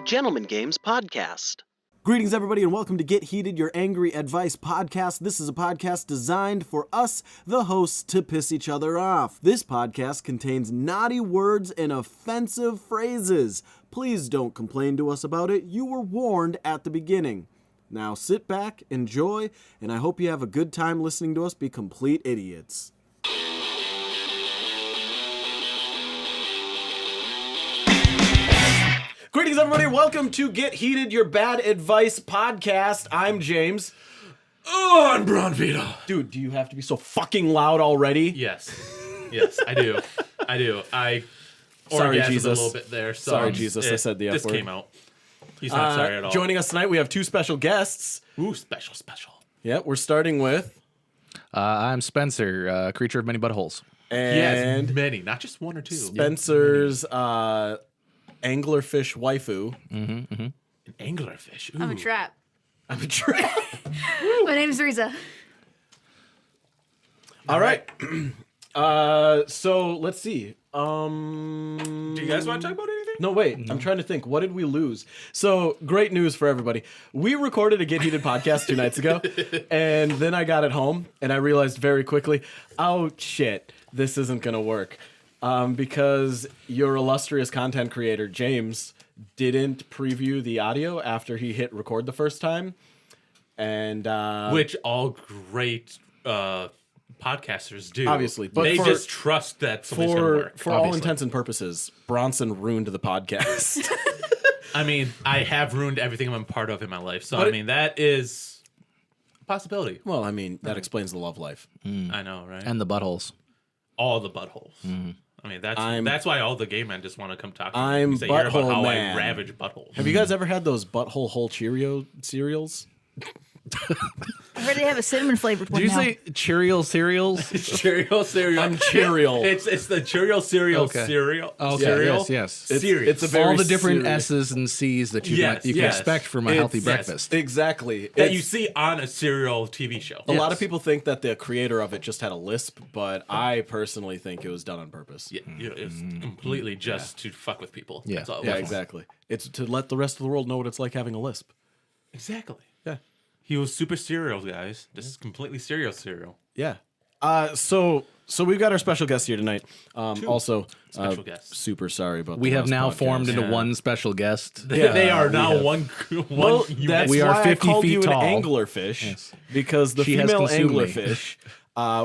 Gentleman Games podcast. Greetings, everybody, and welcome to Get Heated, your angry advice podcast. This is a podcast designed for us, the hosts, to piss each other off. This podcast contains naughty words and offensive phrases. Please don't complain to us about it. You were warned at the beginning. Now sit back, enjoy, and I hope you have a good time listening to us be complete idiots. Greetings, everybody. Welcome to Get Heated, your bad advice podcast. I'm James. Oh, I'm Braun Vito. Dude, do you have to be so fucking loud already? Yes, I do. I Sorry, orgasmed Jesus. a little bit there. So Sorry, Jesus. I said the F This word. came out. He's not sorry at all. Joining us tonight, we have two special guests. Ooh, special. Yeah, we're starting with... I'm Spencer, creature of many buttholes. And yes, many, not just one or two. Spencer's anglerfish waifu. An anglerfish. Ooh. I'm a trap. I'm a trap. My name's Riza. All right. So let's see. Do you guys want to talk about anything? No, wait. I'm trying to think. What did we lose? So, great news for everybody. We recorded a Get Heated podcast 2 nights ago, and then I got it home, and I realized very quickly, oh, shit, this isn't going to work. Because your illustrious content creator, James, didn't preview the audio after he hit record the first time. And Which all great podcasters do. Obviously, but they for- just trust that something's going to work. for all intents and purposes, Bronson ruined the podcast. I mean, I have ruined everything I'm a part of in my life. So, But I mean, that is a possibility. Well, I mean, that explains the love life. I know, right? And the buttholes. All the buttholes. I mean, that's why all the gay men just want to come talk to me. I'm because they hear about butthole how man. I ravage buttholes. Have you guys ever had those butthole hole Cheerio cereals? I heard they have a cinnamon flavored one Did you now. say Cheerio cereals? Cheerio cereal. I'm Cheerio. It's the Cheerio cereal Okay. cereal. Okay, cereal. yes. Cereal. It's a very All the different serious- S's and C's that you Yes, can yes. expect from a It's- healthy yes. breakfast. Exactly. that It's- you see on a cereal TV show. A lot of people think that the creator of it just had a lisp, but I personally think it was done on purpose. Yeah, it's completely just to fuck with people. Yeah. That's all it Yeah, was. exactly. It's to let the rest of the world know what it's like having a lisp. Exactly. Yeah. He was super cereal, guys. This is completely cereal. Yeah. So we've got our special guest here tonight. Also, special guests. super sorry about We the have last now podcast. formed into Yeah. one special guest. They are now we have. one Well, unit. that's We are why 50 I called feet you tall. an anglerfish, because the She has female consumed me. anglerfish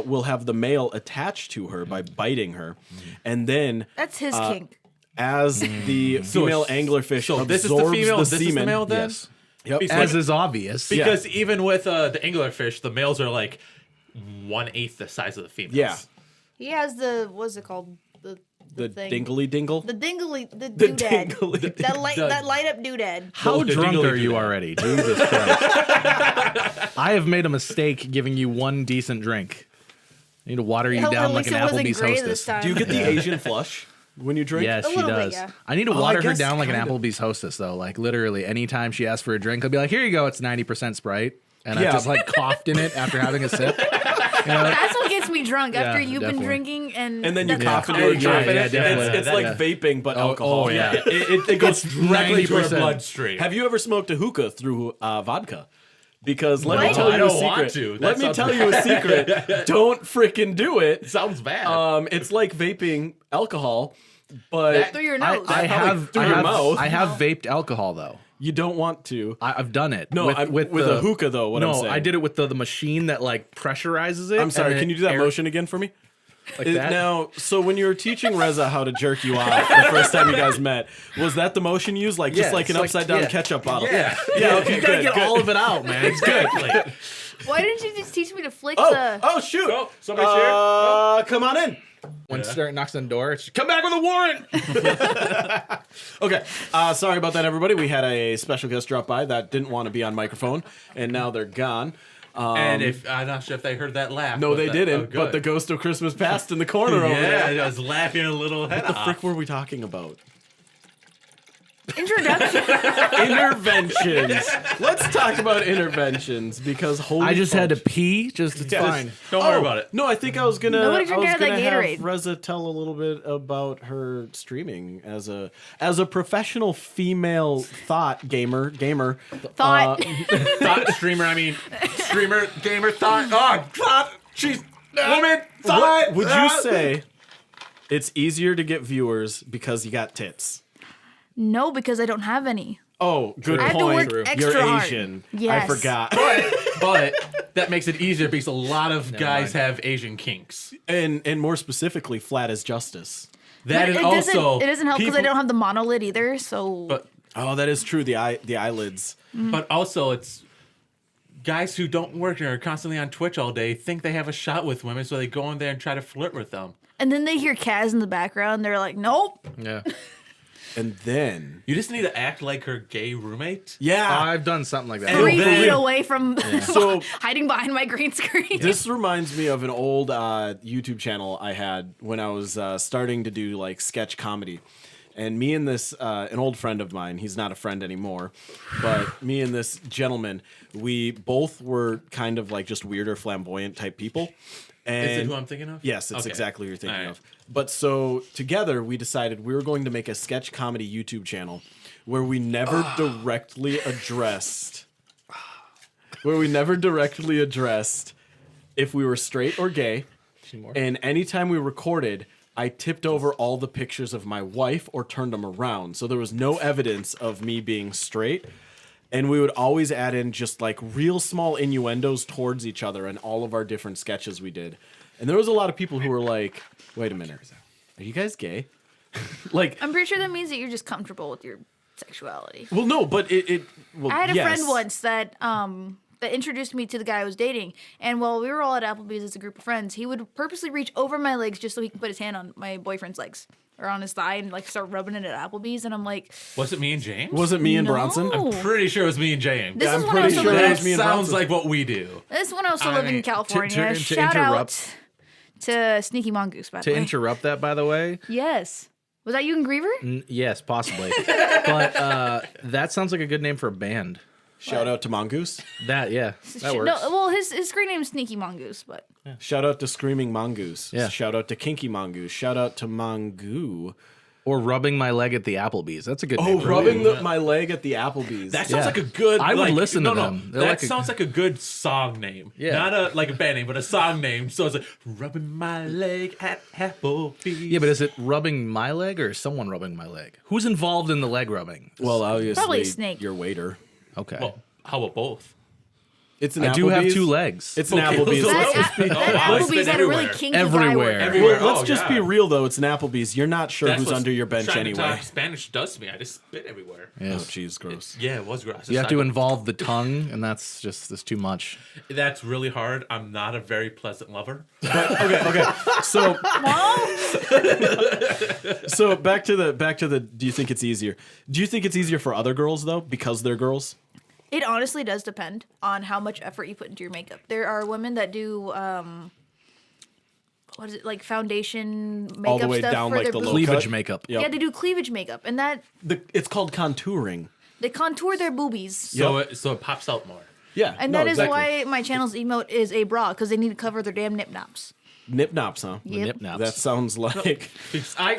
will have the male attached to her by biting her, and then That's his kink. as the female anglerfish So absorbs this is the female. This semen, is the male then. Yes. Yep. As is obvious. Because even with the anglerfish, the males are like 1/8 the size of the females. Yeah. He has the, what's it called? The thing. dingly dingle. The doodad. dingly That light up doodad. How The drunk dingly are you doodad. already? Jesus Christ. I have made a mistake giving you one decent drink. I need to water you Hell, down at like least an it wasn't Applebee's gray hostess. this time. Do you get the Asian flush when you drink? Yes, A she little bit, does. yeah. I need to I water her guess down like an kind of. Applebee's hostess, though. Like literally, anytime she asks for a drink, I'll be like, "Here you go. It's 90% Sprite," and Yeah. I just like coughed in it after having a sip. That's what gets me drunk after you've definitely. been drinking and And then you that's cough not into a coffee. drink. Yeah, It's definitely. like Yeah. vaping, but alcohol. oh, yeah. It goes directly to our 90%. bloodstream. Have you ever smoked a hookah through vodka? Because let me No, tell I you a don't want secret. to. Let That me sounds tell you a secret. Don't freaking do it. Sounds bad. It's like vaping alcohol, but Through your nose. I have, through your mouth. I have vaped alcohol though. you don't want to. I've done it. No, with the, a hookah though. What no, I'm saying. I did it with the machine that like pressurizes it. I'm sorry. and Can you do that motion again for me? like that? Now, so when you were teaching Reza how to jerk you off the first time you guys met, was that the motion used, like just Yeah, like an it's like- upside down yeah. ketchup bottle? Yeah. Yeah. Okay. You gotta Good. get good. all of it out, man. It's good. Exactly. Why didn't you just teach me to flick Oh, the... oh shoot! Oh, somebody's here. Come on in. When Start knocks on the door, it's come back with a warrant. Okay, sorry about that, everybody. We had a special guest drop by that didn't want to be on microphone, and now they're gone. And if I'm not sure if they heard that laugh. No, but they that- didn't. oh, but good. the ghost of Christmas past in the corner over there. Yeah, I was laughing a little head What the off. frick were we talking about? Introduction. Interventions. Let's talk about interventions because holy I just had to fudge. pee. It's fine. Don't worry about it. No, I think I was gonna. Nobody I drink was out of that gonna have Gatorade. Reza tell a little bit about her streaming as a professional female gamer. Thought. Thought streamer. I mean, streamer, gamer, thought. Oh, thought. She's woman. Thought. Would you say it's easier to get viewers because you got tits? No, because I don't have any. Oh, good I have to point. work extra You're hard. Asian. Yes. I forgot. But that makes it easier because a lot of guys have Asian kinks. and more specifically, flat as justice. That But is it also doesn't help because I people- don't have the monolid either. So But Oh, that is true. The eyelids. but also it's guys who don't work and are constantly on Twitch all day think they have a shot with women, so they go in there and try to flirt with them. and then they hear Kaz in the background. They're like, nope. Yeah. And then, You just need to act like her gay roommate. yeah. I've done something like that. 3 then- feet away from So- hiding behind my green screen. This reminds me of an old YouTube channel I had when I was starting to do like sketch comedy. And me and this, an old friend of mine, he's not a friend anymore, but me and this gentleman, we both were kind of like just weirder, flamboyant type people. And Is it who I'm thinking of? Yes, it's Okay. exactly what you're thinking All right. of. But so together we decided we were going to make a sketch comedy YouTube channel where we never directly addressed if we were straight or gay. And anytime we recorded, I tipped over all the pictures of my wife or turned them around. So there was no evidence of me being straight. And we would always add in just like real small innuendos towards each other in all of our different sketches we did. And there was a lot of people who were like, wait a minute, are you guys gay? Like, I'm pretty sure that means that you're just comfortable with your sexuality. well, no, but well, I had a yes. friend once that that introduced me to the guy I was dating, and while we were all at Applebee's as a group of friends, he would purposely reach over my legs just so he can put his hand on my boyfriend's legs or on his thigh and like start rubbing it at Applebee's, and I'm like, Was it me and James? Was it me and No. Bronson? I'm pretty sure it was me and James. this I'm is when I was pretty still sure living. it was me and Sounds Bronson. like what we do. This is when I was still I living in mean, California. to Shout interrupt- out to Sneaky Mongoose, by the To way. interrupt that, by the way, Yes. Was that you and Griever? yes, possibly. But that sounds like a good name for a band. Shout out to Mongoose. That works. No, well, his screen name is Sneaky Mongoose, but Shout out to Screaming Mongoose. Yeah. Shout out to Kinky Mongoose. Shout out to Mongoo. Or rubbing my leg at the Applebee's. That's a good name. Oh, for a rubbing band. my leg at the Applebee's. That sounds Yeah. like a good. I would like, listen to no, them. They're That like a- sounds like a good song name. Yeah. Not a band name, but a song name. So it's like rubbing my leg at Applebee's. Yeah, but is it rubbing my leg or is someone rubbing my leg? Who's involved in the leg rubbing? Well, obviously, Probably a snake. your waiter. Okay. Well, how about both? It's an I do have Applebee's. 2 legs. It's an Okay, Applebee's. so that, let's that wow, it's Applebee's been had a really everywhere. kinky Everywhere. guy worker. Everywhere. Let's Oh, just yeah. be real, though. It's an Applebee's. You're not sure That's who's what under your bench trying to anyway. talk Spanish does to me. I just spit everywhere. Oh, Yes. jeez, gross. Yeah, it was gross. You have to involve the tongue, and that's too much. That's really hard. I'm not a very pleasant lover. Okay. So back to the. Do you think it's easier? Do you think it's easier for other girls though, because they're girls? It honestly does depend on how much effort you put into your makeup. There are women that do what is it, like foundation makeup All the way stuff down, for like, their the boobs. low Cleavage cut? makeup. Yep. Yeah, they do cleavage makeup, and that It's called contouring. they contour their boobies. So it pops out more. Yeah, And no, that is exactly. why my channel's emote is a bra, because they need to cover their damn nip nops. Nip nops, huh? Yep. Nip naps. That sounds like. Because I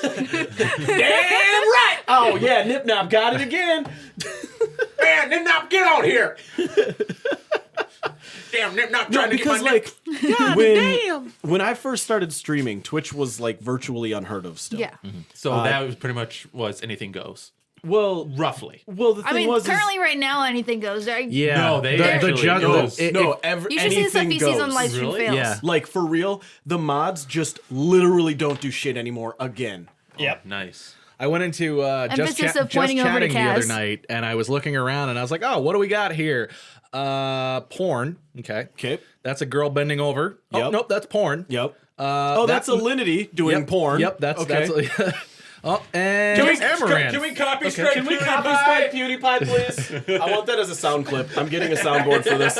Damn right! Oh yeah, nip nop got it again. man, Nip get out here. Damn, Nip No, trying to because get my like when I first started streaming, Twitch was like virtually unheard of still. Yeah. So that was pretty much was anything goes. Well, Roughly. the thing I mean, was currently right now anything goes. Yeah. No, they the actually- juggle. no, You should see the stuff anything he sees on goes. live stream Really? fails. Yeah. Like for real, the mods just literally don't do shit anymore again. Yep. Nice. I went into just, Emphasis of just pointing over to chatting the other Kaz. night, and I was looking around, and I was like, "Oh, what do we got here? Porn. Okay, Okay. that's a girl bending over. Oh, Yep. nope, that's porn. Yep. Oh, that's Alinity doing Yep, porn. Yep, that's okay. that's. Oh, and Amaranth. Can we copy Can strike we copy strike PewDiePie, please? I want that as a sound clip. I'm getting a soundboard for this.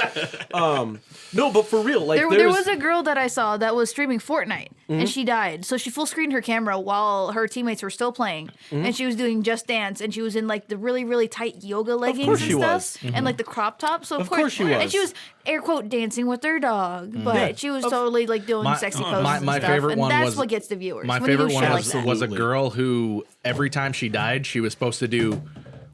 No, but for real, like There was a girl that I saw that was streaming Fortnite, and she died. So she full screened her camera while her teammates were still playing, and she was doing Just Dance, and she was in like the really, really tight yoga leggings course and she stuff, was. and like the crop top. So of course she was. And she was air quote dancing with her dog, but she was totally like doing sexy poses and my stuff. favorite And one that's was what gets the viewers. My when you do favorite shit one like was, that. was a girl who every time she died, she was supposed to do.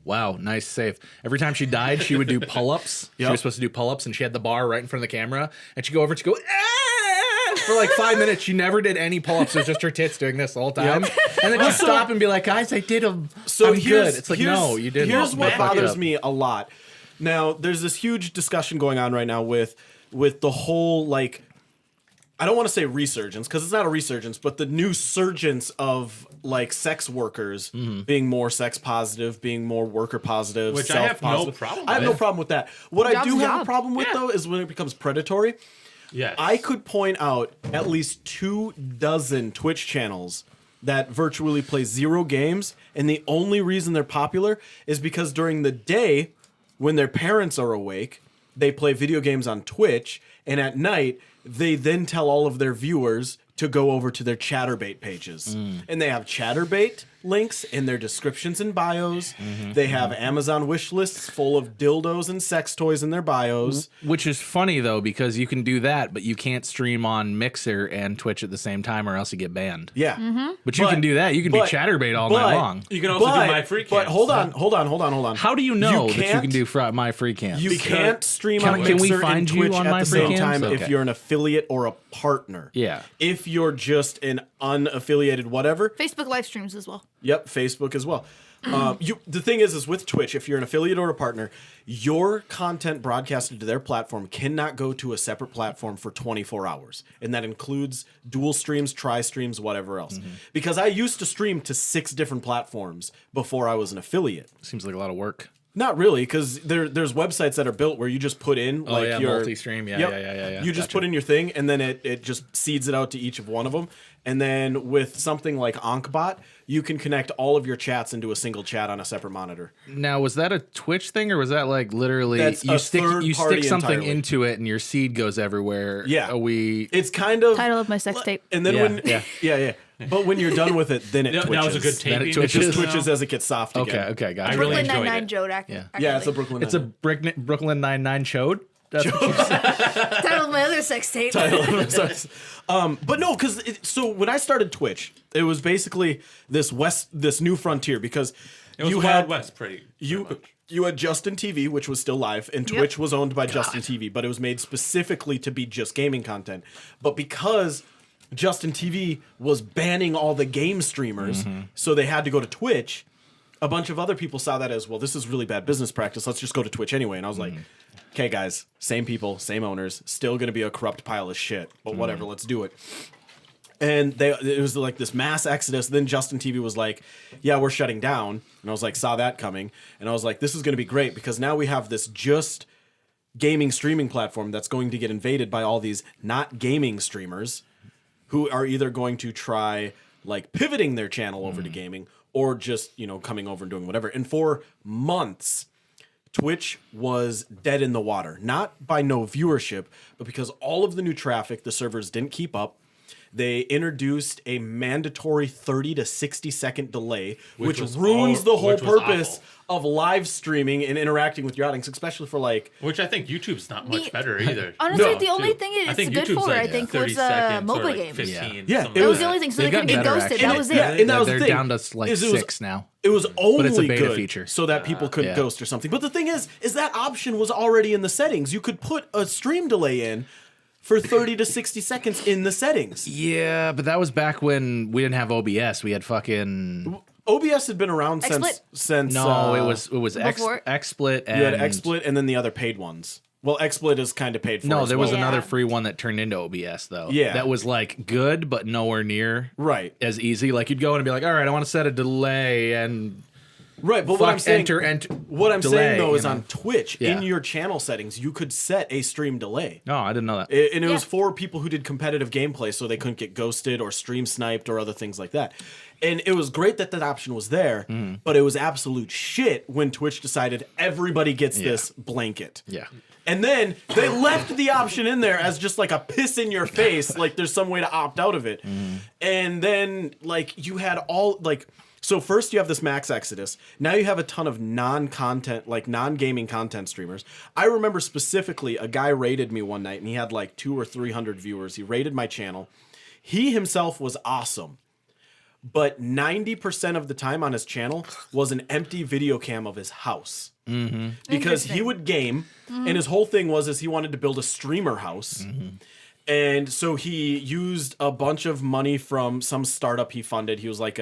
Wow, nice save. Every time she died, she would do pull-ups. She was supposed to do pull-ups, and she had the bar right in front of the camera. And she'd go over and she'd go, "Ah!" For like 5 minutes. She never did any pull-ups. It was just her tits doing this the whole time. And then she'd stop and be like, guys, I did them. So I'm good. It's like, no, you didn't. Here's what Fuck it bothers up. me a lot. Now, there's this huge discussion going on right now with the whole, like, I don't want to say resurgence, because it's not a resurgence, but the new surgence of, like, sex workers being more sex positive, being more worker positive, Which I have no self-positive. problem I have no with. problem with that. What I Job's do a have a job. problem with, though, is when it becomes predatory. Yes. I could point out at least 24 Twitch channels that virtually play 0 games, and the only reason they're popular is because during the day, when their parents are awake, they play video games on Twitch, and at night, they then tell all of their viewers to go over to their Chatterbait pages. And they have Chatterbait links in their descriptions and bios. They have Amazon wish lists full of dildos and sex toys in their bios. Which is funny, though, because you can do that, but you can't stream on Mixer and Twitch at the same time or else you get banned. Yeah. But you can do that. You can be Chatterbait all night long. You can also do my free cam. But hold on. How do you know that you can't- can do my free cams? You can't stream Can- on can we Mixer find and you Twitch on at My the Free same Cams? time if Okay. you're an affiliate or a partner. Yeah. If you're just an unaffiliated whatever, Facebook live streams as well. yep, Facebook as well. The thing is with Twitch, if you're an affiliate or a partner, your content broadcasted to their platform cannot go to a separate platform for 24 hours. And that includes dual streams, tri-streams, whatever else. Because I used to stream to 6 different platforms before I was an affiliate. Seems like a lot of work. Not really, because there's websites that are built where you just put in like your multi-stream. Yeah, Yep. yeah. You just Gotcha. put in your thing, and then it just seeds it out to each of one of them. And then with something like Ankbot, you can connect all of your chats into a single chat on a separate monitor. Now, was that a Twitch thing, or was that like literally That's you a stick third party something entirely. into it and your seed goes everywhere? Yeah. Are we? It's kind of Title of my sex tape. And then Yeah, yeah. But when you're done with it, then it That twitches. was a good Then it taping. It twitches. just twitches as it gets soft Okay, again. okay, gotcha. I really Brooklyn enjoyed Nine-Nine it. Joe Yeah, it's a Brooklyn. It's a Brooklyn Nine-Nine chode. That's what you said. Title of my other sex tape. But no, because so when I started Twitch, it was basically this new frontier because It was you Wild had West, pretty much. you had Justin TV, which was still live, and Twitch was owned by Justin TV, but it was made specifically to be just gaming content. But because Justin TV was banning all the game streamers, so they had to go to Twitch. A bunch of other people saw that as, well, this is really bad business practice. Let's just go to Twitch anyway. And I was like, okay, guys, same people, same owners, still going to be a corrupt pile of shit, but whatever, let's do it. And it was like this mass exodus. Then Justin TV was like, yeah, we're shutting down. And I was like, saw that coming. And I was like, this is going to be great because now we have this just gaming streaming platform that's going to get invaded by all these not gaming streamers who are either going to try like pivoting their channel over to gaming or just, coming over and doing whatever. And for months, Twitch was dead in the water. Not by no viewership, but because all of the new traffic, the servers didn't keep up. They introduced a mandatory 30 to 60 second delay, which ruins the whole which was purpose of live streaming and interacting with your audience, especially for like... Which I think YouTube's not much better either. Honestly, the only thing I it's think good YouTube's for, like I think, 30 was seconds or MOBA like games. 15. Yeah, something That like was the only thing, so they couldn't get ghosted. That was it. Yeah, and that was the They're thing. down to like Is it was- 6 now. It was only it's a beta good feature. so that people couldn't yeah. ghost or something. But the thing is that option was already in the settings. You could put a stream delay in for 30 to 60 seconds in the settings. Yeah, but that was back when we didn't have OBS. We had fucking... OBS had been around XSplit? since No, it was Before? XSplit and... you had XSplit and then the other paid ones. Well, XSplit is kind of paid for. No, as there was well. another Yeah. free one that turned into OBS though. Yeah. that was like good, but nowhere near Right. as easy. Like you'd go in and be like, all right, I want to set a delay and Right, but fuck, what I'm saying, enter. what I'm delay, saying though is you know? on Twitch Yeah. in your channel settings, you could set a stream delay. No, I didn't know that. And it was Yeah. for people who did competitive gameplay so they couldn't get ghosted or stream sniped or other things like that. And it was great that option was there, but it was absolute shit when Twitch decided everybody gets this blanket. Yeah. And then they left the option in there as just like a piss in your face, like there's some way to opt out of it. And then like you had all like, so first you have this max exodus. Now you have a ton of non-content, like non-gaming content streamers. I remember specifically a guy raided me one night and he had like 200 or 300 viewers. He raided my channel. He himself was awesome. But 90% of the time on his channel was an empty video cam of his house. Because he would game, and his whole thing was he wanted to build a streamer house. And so he used a bunch of money from some startup he funded. He was like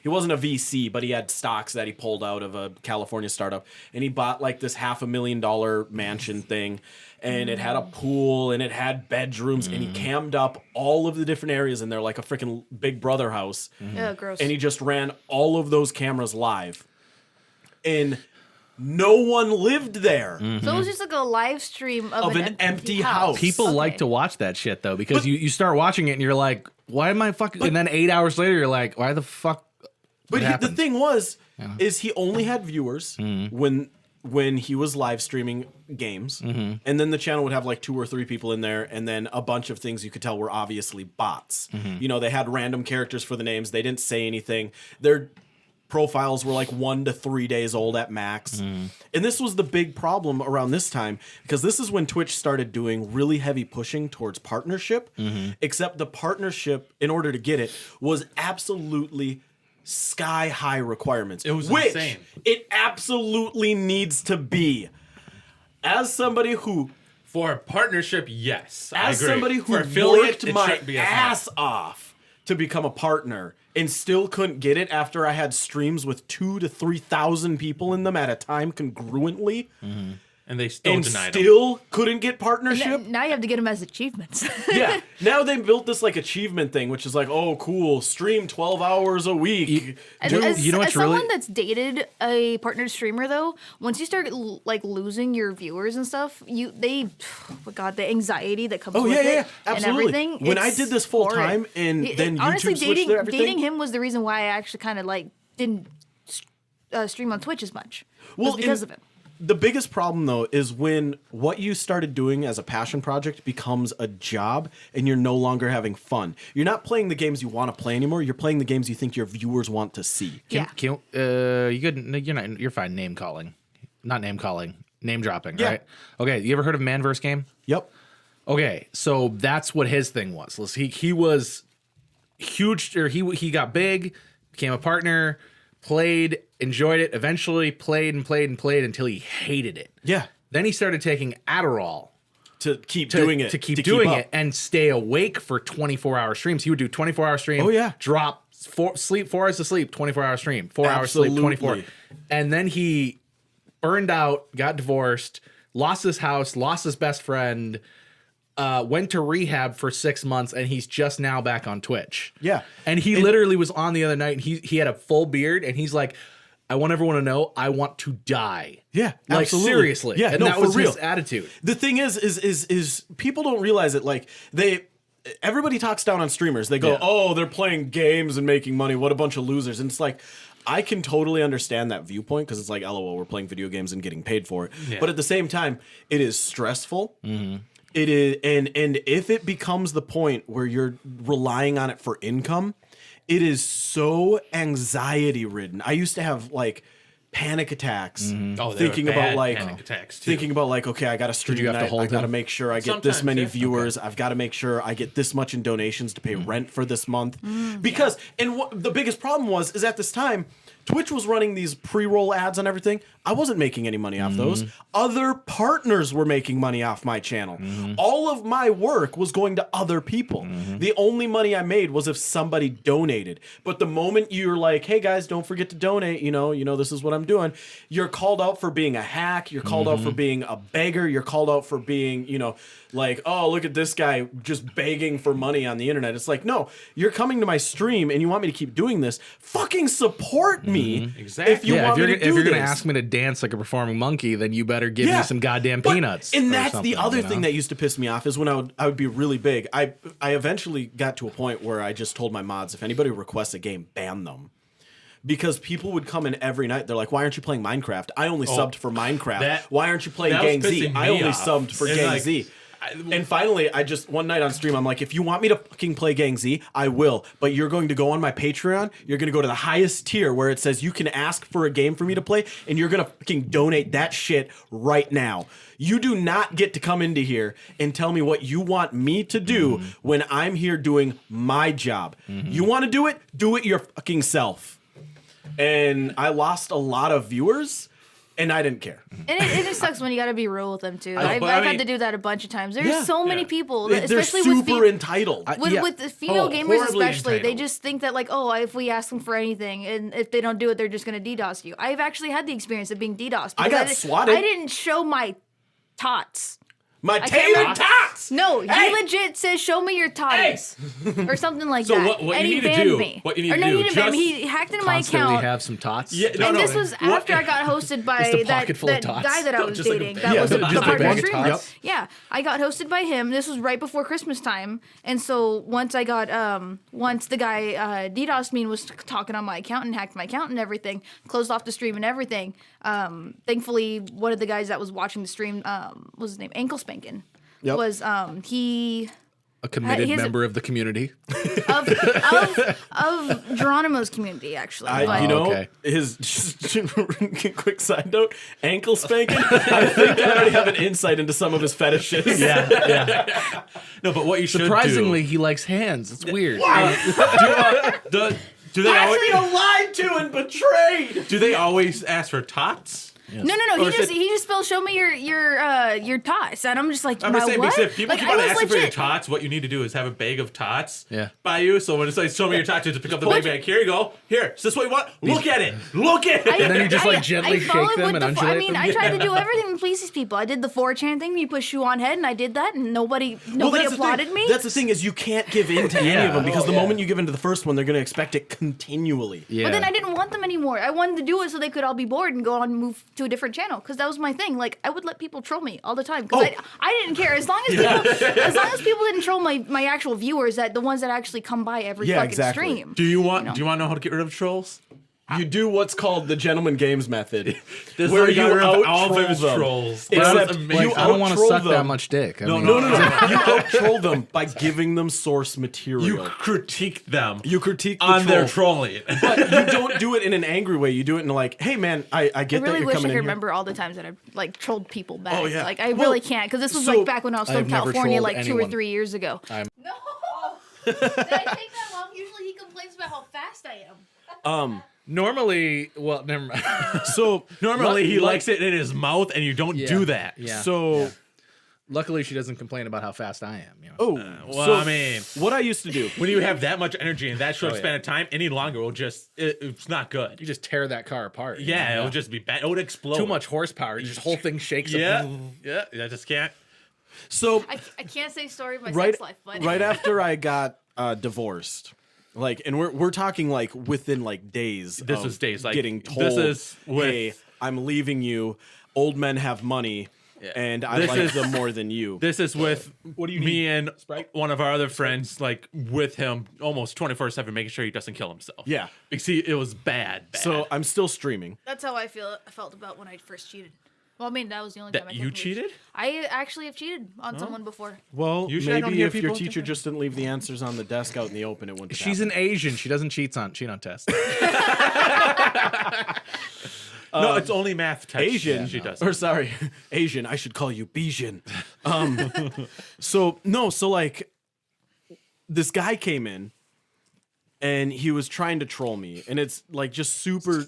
he wasn't a VC, but he had stocks that he pulled out of a California startup. And he bought like this $500,000 mansion thing. And it had a pool and it had bedrooms. And he cammed up all of the different areas in there like a freaking Big Brother house. Yeah, gross. And he just ran all of those cameras live. And no one lived there. So it was just like a live stream of an empty house. People like to watch that shit though, because you start watching it and you're like, why am I fucking? And then 8 hours later, you're like, why the fuck? But the thing is he only had viewers when he was live streaming games, and then the channel would have like 2 or 3 people in there, and then a bunch of things you could tell were obviously bots. You know, they had random characters for the names. They didn't say anything. Their profiles were like 1 to 3 days old at max. And this was the big problem around this time, because this is when Twitch started doing really heavy pushing towards partnership, except the partnership, in order to get it, was absolutely sky high requirements. It was which insane. It absolutely needs to be. As somebody who For a partnership, yes. I as agree. somebody who For affiliate, worked it my shouldn't be as high. ass off to become a partner and still couldn't get it after I had streams with 2,000 to 3,000 people in them at a time congruently, And they still and denied still couldn't get partnership. Now you have to get them as achievements. Yeah, now they built this like achievement thing, which is like, oh, cool, stream 12 hours a week. As, you know what's as someone really- that's dated a partnered streamer though, once you start like losing your viewers and stuff, oh my god, the anxiety that comes Oh, with yeah, it yeah, absolutely. and everything. When I it's did this full horrid. time and then honestly, YouTube switched to everything. dating him was the reason why I actually kind of like didn't stream on Twitch as much. Well, Was because of it. The biggest problem, though, is when what you started doing as a passion project becomes a job and you're no longer having fun. You're not playing the games you want to play anymore. You're playing the games you think your viewers want to see. You're fine. Name calling, not name calling. Name dropping, right? Okay. You ever heard of Manverse Game? Yep. Okay, so that's what his thing was. He was huge, or he got big, became a partner, played, enjoyed it, eventually played until he hated it. Yeah. Then he started taking Adderall To keep doing it. to keep doing up. it and stay awake for 24-hour streams. He would do 24-hour stream. Oh, yeah. Drop 4 hours of sleep, 24-hour stream. 4 hours sleep, 24. Absolutely. And then he burned out, got divorced, lost his house, lost his best friend, went to rehab for 6 months, and he's just now back on Twitch. Yeah. And he literally was on the other night, and he had a full beard, and he's like, I want everyone to know I want to die. Yeah, Like, absolutely. seriously. Yeah, And no, that for was real. his attitude. The thing is people don't realize it. Like everybody talks down on streamers. They go, Yeah. "Oh, they're playing games and making money. What a bunch of losers!" And it's like, I can totally understand that viewpoint because it's like, "LOL, we're playing video games and getting paid for it." Yeah. But at the same time, it is stressful. It is, and if it becomes the point where you're relying on it for income, it is so anxiety ridden. I used to have like panic attacks Oh, they thinking were about bad like panic attacks, too. thinking about like, okay, I got to stream you have to tonight. hold I got to him? make sure I get this Sometimes, many yeah. viewers. I've got to make sure I get this much in donations to pay rent for this month. Because and what the biggest problem was is at this time Twitch was running these pre-roll ads on everything. I wasn't making any money off those. Other partners were making money off my channel. All of my work was going to other people. The only money I made was if somebody donated. But the moment you're like, hey guys, don't forget to donate, you know, this is what I'm doing, you're called out for being a hack, you're called out for being a beggar, you're called out for being, like, oh, look at this guy just begging for money on the internet. It's like, no, you're coming to my stream and you want me to keep doing this. Fucking support me. me. Exactly. If you Yeah, want if me you're, to do if you're gonna this. ask me to dance like a performing monkey, then you better give me some goddamn But- peanuts. And or that's the something, other you know? thing that used to piss me off is when I would be really big. I eventually got to a point where I just told my mods, if anybody requests a game, ban them. Because people would come in every night. They're like, why aren't you playing Minecraft? I only subbed for Minecraft. Why aren't you playing that was Gang Z? pissing I me only off. subbed for And, Gang like, Z. And finally, I just, one night on stream, I'm like, if you want me to fucking play Gang Z, I will. But you're going to go on my Patreon, you're going to go to the highest tier where it says you can ask for a game for me to play, and you're going to fucking donate that shit right now. You do not get to come into here and tell me what you want me to do when I'm here doing my job. You want to do it your fucking self. And I lost a lot of viewers, and I didn't care. And it just sucks when you got to be real with them too. I've but I had mean- to do that a bunch of times. There's Yeah. so many people, They're especially super with entitled. with the female gamers horribly especially, they entitled. just think that like, oh, if we ask them for anything and if they don't do it, they're just gonna DDoS you. I've actually had the experience of being DDoSed. I because got swatted. I didn't show my tots. My can't tailored remember. tots! No, Hey! he legit says, "Show me your totties," or something like So that. what and you he need to banned do- me. what you need or to no, do, he didn't ban me. just He hacked into my Constantly account. have some tots. Yeah, no, And no, this was what- after I got hosted by Just a that, pocket full of that tots. guy that I was Just like a dating. bag. That Yeah, was just the a part bag of of stream. tots. Yeah, I got hosted by him. This was right before Christmas time, and so once I got once the guy DDoSed me and was talking on my account and hacked my account and everything, closed off the stream and everything. Thankfully, one of the guys that was watching the stream, what was his name? Ankle Spankin'. Yep. Was he A committed his- member of the community. of Geronimo's community actually? But- You know, okay. his just quick side note, ankle spanking. I think I already have an insight into some of his fetishes. Yeah. No, but what you should Surprisingly, he likes hands. It's weird. do they I always feel lied to and betrayed. do they always ask for tots? No. Or He is just spelled, "Show me your tots," and I'm just like, I'm my just saying, what? because if people Like, keep I on was asking for your legit- tots, what you need to do is have a bag of tots Yeah. by you. So when it's like, show me your tots, you just pick up the bag. Here you go. Here, is this what you want? Look at it. Look at it. I- then you just, like, I gently shake followed them with and the I undulate mean, them? I tried to do everything to please these people. I did the 4chan thing. You put shoe on head, and I did that, and nobody that's the thing. applauded me. That's the thing is you can't give in to any of them because the moment you give in to the first one, they're going to expect it continually. Yeah. But then I didn't want them anymore. I wanted to do it so they could all be bored and go on and move to a different channel because that was my thing. Like I would let people troll me all the time because I didn't care as long as people didn't troll my actual viewers, that the ones that actually come by every Yeah, fucking exactly. stream. Do you want to know how to get rid of trolls? You do what's called the gentleman games method, This where is you how you got rid of out all of his them. trolls. Except That was amazing. you I don't want to out-troll suck that them. much dick. I No, mean, no. You out troll them by giving them source material. You critique them You critique the on their troll. trolling. But you don't do it in an angry way. You do it in like, hey man, I I get that really you're wish I coming could in remember all the times that I've like trolled people back. Oh, yeah. Like I Well, really can't because this was so like back when I was still I've in never California, trolled like 2 or anyone. 3 years ago. Did I take that long? Usually he complains about how fast I am. normally, well, never mind. So Normally, he likes it in his mouth, and you don't do that. Yeah. So Luckily, she doesn't complain about how fast I am. You know? oh, Well, so I mean, what I used to do. when you have that much energy in that short Oh, yeah. span of time, any longer will just it's not good. You just tear that car apart. you Yeah, know? it'll just be bad. It would explode. Too much horsepower. Just whole thing shakes. Yeah, yeah. I just can't. So I can't say story of my right, sex life, but right after I got divorced, like, and we're talking like within like days. This of was days, like, getting told, this is with- hey, I'm leaving you. Old men have money, and I This like is- them more than you. This is with What do you me need? and one of our other friends, like with him almost 24/7, making sure he doesn't kill himself. Yeah. because it was bad. So I'm still streaming. that's how I felt about when I first cheated. Well, I mean, that was the only time That I you technically- cheated? I actually have cheated on someone before. Well, Usually I don't maybe hear if your people teacher just didn't leave the answers on the desk out in the open, it wouldn't. have She's happened. an Asian. She doesn't cheat on tests. No, it's only math tests. Asian. She does. Or sorry, Asian. I should call you Bijan. So like this guy came in and he was trying to troll me, and it's like just super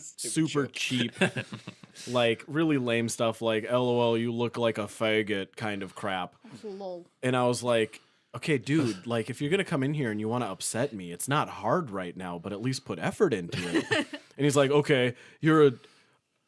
cheap, like really lame stuff like LOL, you look like a faggot kind of crap. Lol. And I was like, okay, dude, like if you're gonna come in here and you want to upset me, it's not hard right now, but at least put effort into it. And he's like, okay, you're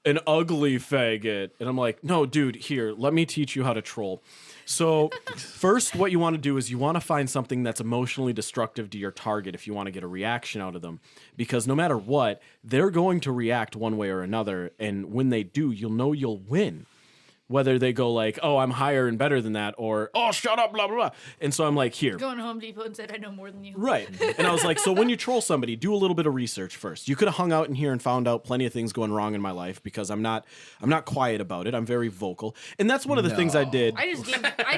an ugly faggot. And I'm like, no, dude, here, let me teach you how to troll. So first, what you want to do is you want to find something that's emotionally destructive to your target if you want to get a reaction out of them. Because no matter what, they're going to react one way or another. And when they do, you'll know you'll win. Whether they go like, oh, I'm higher and better than that, or, oh, shut up, blah, blah, blah. And so I'm like, here. Going to Home Depot and said, I know more than you. Right. And I was like, so when you troll somebody, do a little bit of research first. You could have hung out in here and found out plenty of things going wrong in my life because I'm not quiet about it. I'm very vocal. And that's one of the things I did. I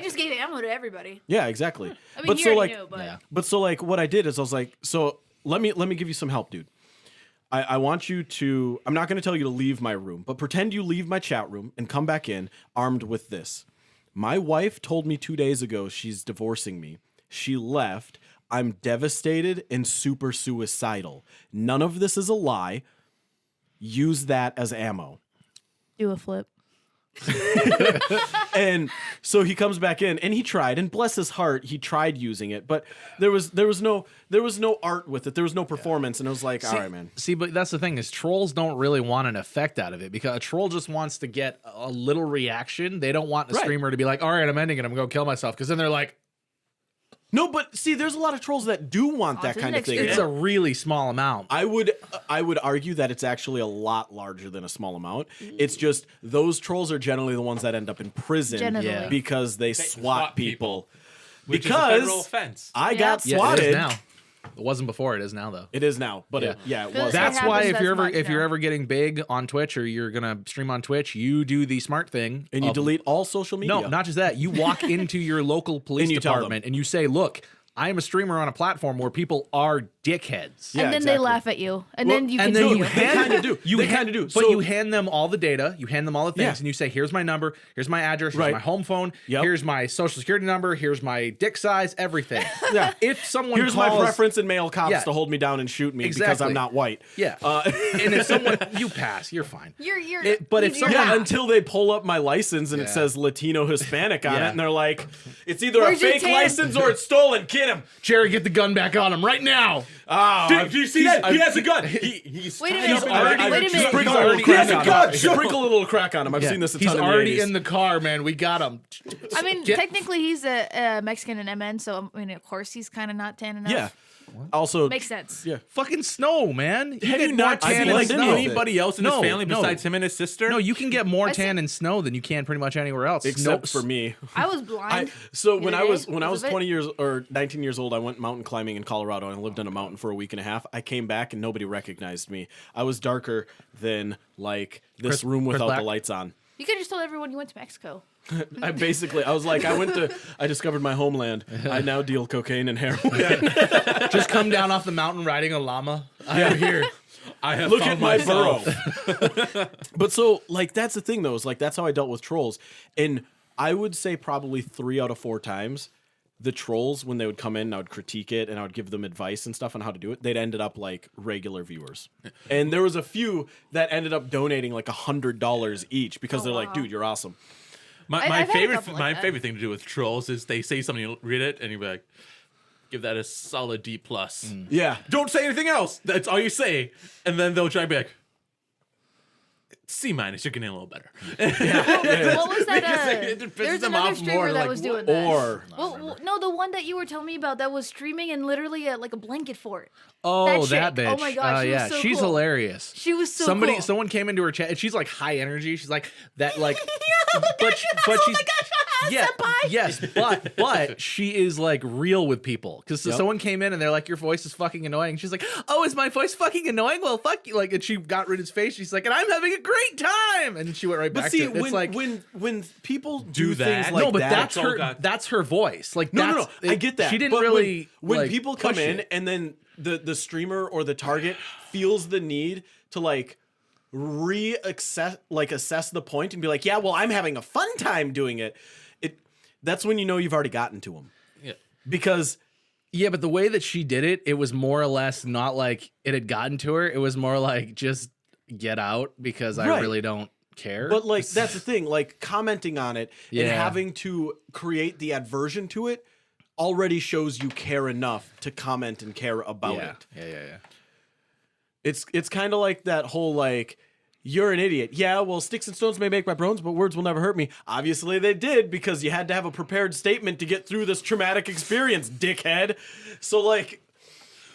just gave ammo to everybody. Yeah, exactly. I mean, but you so already like knew, but but so like what I did is I was like, so let me give you some help, dude. I want you to, I'm not going to tell you to leave my room, but pretend you leave my chat room and come back in armed with this. My wife told me 2 days ago she's divorcing me. She left. I'm devastated and super suicidal. None of this is a lie. Use that as ammo. do a flip. And so he comes back in and he tried, and bless his heart, he tried using it, but there was no art with it. There was no performance, and I was like, all right, man. See, but that's the thing is trolls don't really want an effect out of it because a troll just wants to get a little reaction. They don't want a streamer to be like, all right, I'm ending it. I'm going to go kill myself. Because then they're like, No, but see, there's a lot of trolls that do want that kind of thing. it's a really small amount. I would argue that it's actually a lot larger than a small amount. It's just those trolls are generally the ones that end up in prison Generally. because they swat people. Which Because is a federal offense. I got Yeah, swatted. it is now. It wasn't before. It is now, though. It is now, but it was. That's It why happens if you're as ever much if you're now. ever getting big on Twitch or you're gonna stream on Twitch, you do the smart thing And you of- delete all social media. No, not just that. You walk into your local police And you tell them. department and you say, "Look, I am a streamer on a platform where people are dickheads." Yeah, and then exactly. they laugh at you, and then you and then continue. you hand, They kinda do. They kinda do. But So- you hand them all the data, you hand them all the things, Yeah. and you say, "Here's my number, here's my address, here's Right. my home phone, Yep. here's my social security number, here's my dick size, everything." Yeah. If someone Here's calls, my preference in male cops Yeah. to hold me down and shoot me because Exactly. I'm not white. yeah, and if someone you pass, you're fine. You're But if you're someone- Yeah, until they pull up my license and it Yeah. says Latino Hispanic on Yeah. it, and they're like, it's either Where's a your fake tan? license or it's stolen. Get him. Jerry, get the gun back on him right now. Oh, Dude, do you see that? He has a gun. He's Wait a tied minute. up in Wait a the- minute. Sprinkle a He little has crack a on gun. him. Sprinkle a little crack on him. I've seen this a ton He's in already the 80s. in the car, man. We got him. I mean, Get- technically, he's a Mexican and MN, so I mean, of course, he's kind of not tan enough. Yeah. Also, Makes sense. Yeah. Fucking snow, man. You Have get you more not tan seen in like snow. anybody else in his No, family no. besides him and his sister? No, you can get more I tan said- in snow than you can pretty much anywhere else. Except Snow- for me. I was blind. So the when other I was day when I was because of it. 20 years or 19 years old, I went mountain climbing in Colorado and I lived on a mountain for a week and a half. I came back and nobody recognized me. I was darker than like this Chris- room Chris without Black? the lights on. You could have just told everyone you went to Mexico. I was like, I discovered my homeland. I now deal cocaine and heroin. Just come down off the mountain riding a llama. I am here. I have Look found at my myself. burrow. But so, like, that's the thing, though, is like that's how I dealt with trolls. And I would say probably 3 out of 4 times, the trolls, when they would come in and I would critique it and I would give them advice and stuff on how to do it, they'd ended up like regular viewers. And there was a few that ended up donating like $100 each because they're like, wow. dude, you're awesome. My I've had a favorite couple like my that. favorite thing to do with trolls is they say something, you read it, and you be like, give that a solid D+. Yeah. Don't say anything else. That's all you say, and then they'll try to be like, C-, you're getting a little better. What was that? Because it pisses There's them another off streamer more, that like, was doing what- that. Or Well, no, the one that you were telling me about that was streaming and literally like a blanket fort. Oh, That that chick. bitch. Oh my God, she was yeah, so she's cool. hilarious. She was so Somebody, cool. someone came into her chat, and she's like high energy. She's like that, like, but she's yeah, yes, but she is like real with people because someone came in and they're like, your voice is fucking annoying. She's like, oh, is my voice fucking annoying? Well, fuck you. Like, and she got rid of his face. She's like, and I'm having a great time. And she went right but back see, to it. It's when, like, when people do that. things like no, but that, that's her voice. Like, No, that's, I get that. She didn't But really when like, people come push in it. and then the streamer or the target feels the need to like assess the point and be like, yeah, well, I'm having a fun time doing it. That's when you know you've already gotten to them. Yeah. Because Yeah, but the way that she did it, it was more or less not like it had gotten to her. It was more like just get out because I Right. really don't care. but like that's the thing, like commenting on it and Yeah. having to create the aversion to it already shows you care enough to comment and care about yeah, it. yeah. It's kind of like that whole like You're an idiot. Yeah, well, sticks and stones may make my bones, but words will never hurt me. Obviously, they did, because you had to have a prepared statement to get through this traumatic experience, dickhead. So, like...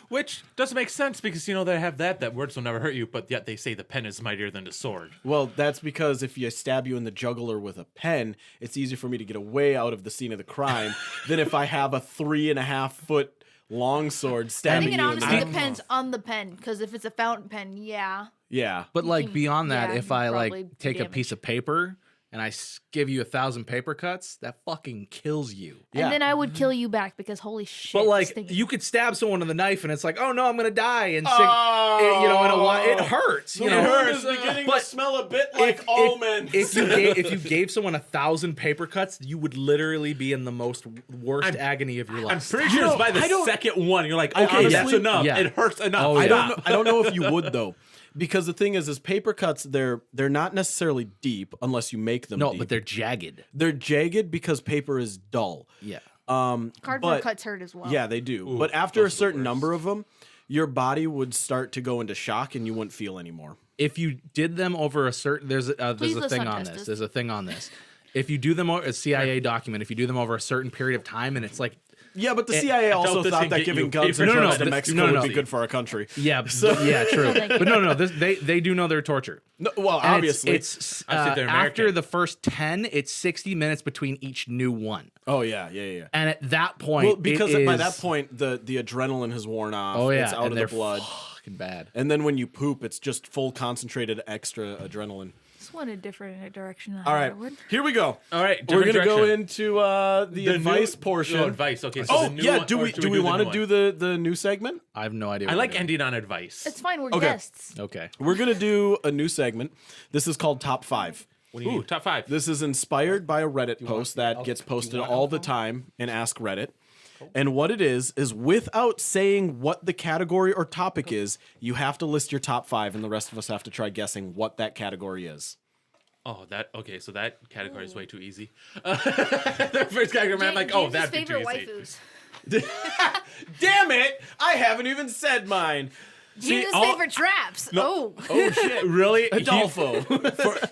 Which doesn't make sense because, they have that words will never hurt you, but yet they say the pen is mightier than the sword. Well, that's because if you stab you in the jugular with a pen, it's easier for me to get away out of the scene of the crime than if I have a 3.5-foot longsword I stabbing think it you in the honestly neck. depends on the pen, because if it's a fountain pen, yeah. Yeah. But like beyond that, Yeah, if I probably like take a damage. piece of paper and I give you 1,000 paper cuts, that fucking kills you. Yeah. And then I would kill you back because holy shit. But like stinky. you could stab someone with a knife and it's like, oh no, I'm gonna die and sink, in a while. It hurts. It hurts. Beginning to smell a bit like almonds. If you gave someone 1,000 paper cuts, you would literally be in the most worst agony of your life. I'm pretty sure it's by the second one. You're like, okay, honestly, that's enough. yeah. It hurts enough. Oh, I yeah. don't know if you would though, because the thing is paper cuts they're not necessarily deep unless you make them. No, deep. but they're jagged. They're jagged because paper is dull. Yeah. Cardboard but- cuts hurt as well. Yeah, they do. But after a certain number of them, your body would start to go into shock and you wouldn't feel anymore. If you did them over a certain, there's a Please let's thing not on test this. us. There's a thing on this. If you do them over a CIA document, if you do them over a certain period of time, and it's like, Yeah, but the CIA also this thought can that get giving you guns paper and No, no, drugs to this- Mexico no, no, would be no. good for our country. yeah, yeah, true. But no, they do know their torture. No, well, And obviously. it's I said they're after American. the first 10, it's 60 minutes between each new one, Oh yeah. and at that point, Well, because it by is- that point the adrenaline has worn off. oh yeah, It's out and of they're the blood. fucking bad. And then when you poop, it's just full concentrated extra adrenaline. This went a different direction. All right, here we go. All right, We're different gonna go direction. into the advice new, portion. Oh, advice. Okay. So Oh the new yeah, one, do or we should do we the want new to one? do the new segment? I have no idea. I what like we're doing. ending on advice. It's fine. We're Okay. guests. Okay. We're gonna do a new segment. This is called Top 5. Ooh, top 5. This is inspired by a Reddit post that gets posted all the time in Ask Reddit. And what it is without saying what the category or topic is, you have to list your top 5, and the rest of us have to try guessing what that category is. Oh, okay. So that category is way too easy. The first category, man, I'm like, oh, James's that'd be too favorite easy. waifus. Damn it! I haven't even said mine. James's all- favorite traps. Oh, Oh shit! Really? Adolfo,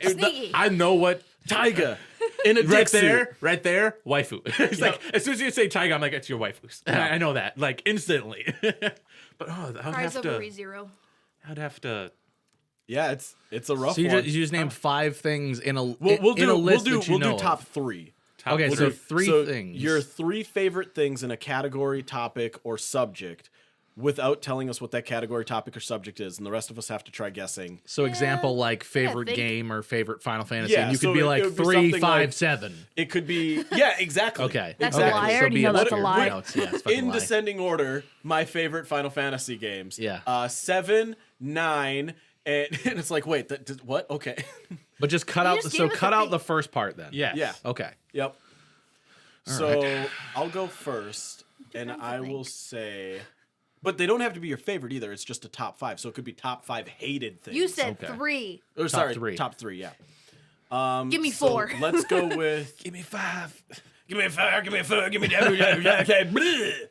sneaky. I know what. Taiga, in a Right dick there, waifu. It's like as soon as you say tiger, I'm like, it's your waifu. I know that, like instantly. But I'd Prize have over to. ReZero. I'd have to. Yeah, it's a rough So you one. just name 5 things in a We'll in a list that you do know top of. 3. Okay, We'll so do- 3 things. Your 3 favorite things in a category, topic, or subject, without telling us what that category, topic, or subject is, and the rest of us have to try guessing. So example like favorite think- game or favorite Final Fantasy. Yeah, and you could so be it like would be 3, something 5, like- 7. It could be exactly. Okay. That's okay. a lie. I So already be know it. that's a lie. No, it's a fucking In lie. descending order, my favorite Final Fantasy games. Yeah. 7, 9, and it's like, wait, what? Okay. But just cut You out just so gave us cut a out thing. the first part then. Yes. Yeah. Okay. Yep. So I'll go first, and I will say, but they don't have to be your favorite either. It's just a top 5, so it could be top 5 hated things. You said Okay. 3. Or, sorry, 3. top 3. Yeah. Give me So 4. let's go with give me 5. Give me 5. Give me 4. Give me bleh.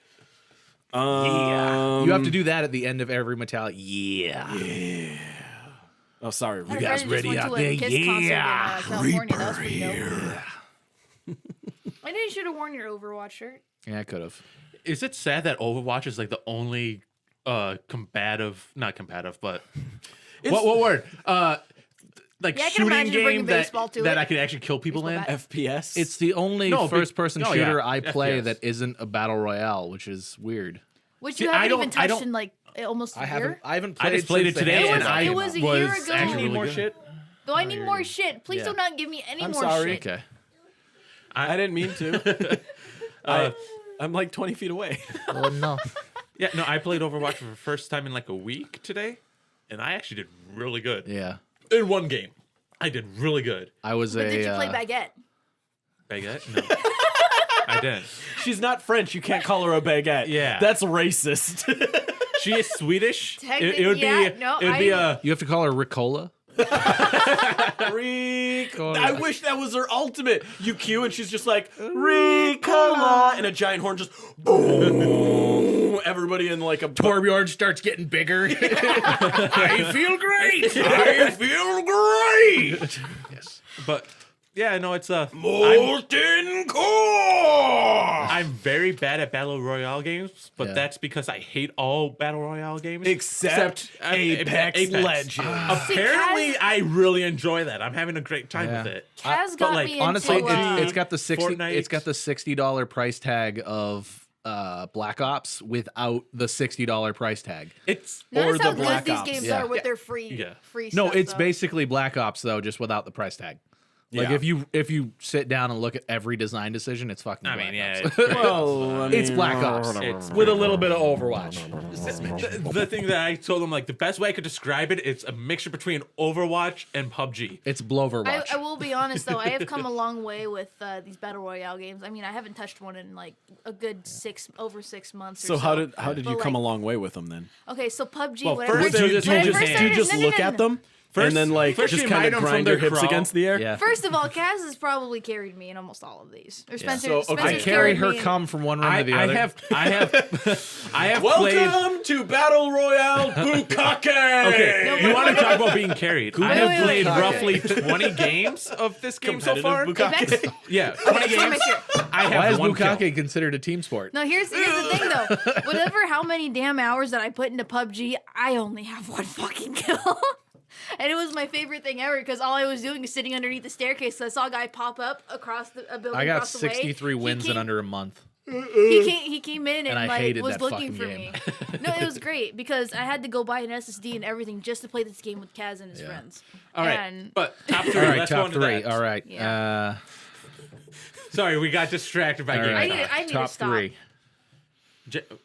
You have to do that at the end of every metallic. Yeah. Oh, sorry. You guys ready out there? Yeah. California. That was pretty dope. I know you should have worn your Overwatch shirt. Yeah, I could have. Is it sad that Overwatch is like the only not combative, but what word? Like Yeah, I can shooting imagine you bringing game baseball to that it. I can actually kill people in. Baseball FPS. It's the only No, first-person no, shooter yeah, I play FPS. that isn't a battle royale, which is weird. Which See, you I haven't even don't- I touched don't- in like almost a year. I haven't I played just played since it the today, Halo and came I It out. was a year was ago. actually need really more good. shit. Do I need more shit? Please Yeah. do not give me any I'm more sorry. shit. Okay. I didn't mean to. I'm like 20 feet away. Oh no. Yeah, no, I played Overwatch for the first time in like a week today, and I actually did really good. Yeah. In one game, I did really good. I was But a did you play baguette? Baguette? No. I didn't. She's not French. You can't call her a baguette. Yeah. That's racist. She is Swedish. Technically, It would be. yeah, no, it would be a. You have to call her Ricola. I wish that was her ultimate. You cue and she's just like, Ricola. And a giant horn just boom. Everybody in like a Torbjorn starts getting bigger. I feel great. I feel great. Yes. But yeah, no, it's molten core. I'm very bad at battle royale games, but that's because I hate all battle royale games Except Apex Legends. Apparently, I really enjoy that. I'm having a great time with it. Kaz got like, me into, Honestly, it's got the Fortnite. It's got the $60 price tag of Black Ops without the $60 price tag. It's Notice or how the good Black these Ops. games Yeah. are with their free Yeah. No, stuff, it's though. basically Black Ops though, just without the price tag. Like Yeah. if you sit down and look at every design decision, it's fucking. I Black mean, yeah, Ops. it's great. Well, I It's mean, Black Ops It's with a little bit of Overwatch. the thing that I told them, like, the best way I could describe it, it's a mixture between Overwatch and PUBG. It's Bloverwatch. I will be honest though, I have come a long way with these battle royale games. I mean, I haven't touched one in like a good over 6 months. So or how did But, you come a like, long way with them then? Okay, so PUBG. Well, when I first first- they Do you just when I hold just, your first hand. do you started- just no, look no, at no. them and then like first just you kind mine of 'em from grind their your hips crawl. against the air? yeah. First of all, Kaz has probably carried me in almost all of these. Or Spencer. So, okay. Spencer's I carry carried her me in- cum from one room I to the other. have played. Welcome to Battle Royale Bukake. Okay, No, you wait, want to wait, talk wait. about being carried? I wait, have wait, played wait. roughly 20 games of this game so far. Competitive Apex? Bukake. Yeah, 20 Okay, so games. make sure. I Why have is one kill. Bukake considered a team sport? No, here's the thing though. Whatever how many damn hours that I put into PUBG, I only have one fucking kill. And it was my favorite thing ever because all I was doing is sitting underneath the staircase. So I saw a guy pop up across a building. I got across the way. 63 He wins in came- under a month. He came in and I like hated was that looking fucking for game. me. No, it was great because I had to go buy an SSD and everything just to play this game with Kaz and his friends. All right, And but top three. All right, Let's go top into three. that. All right. Yeah. Sorry, we got distracted by All game right. talk. I need top to stop. three.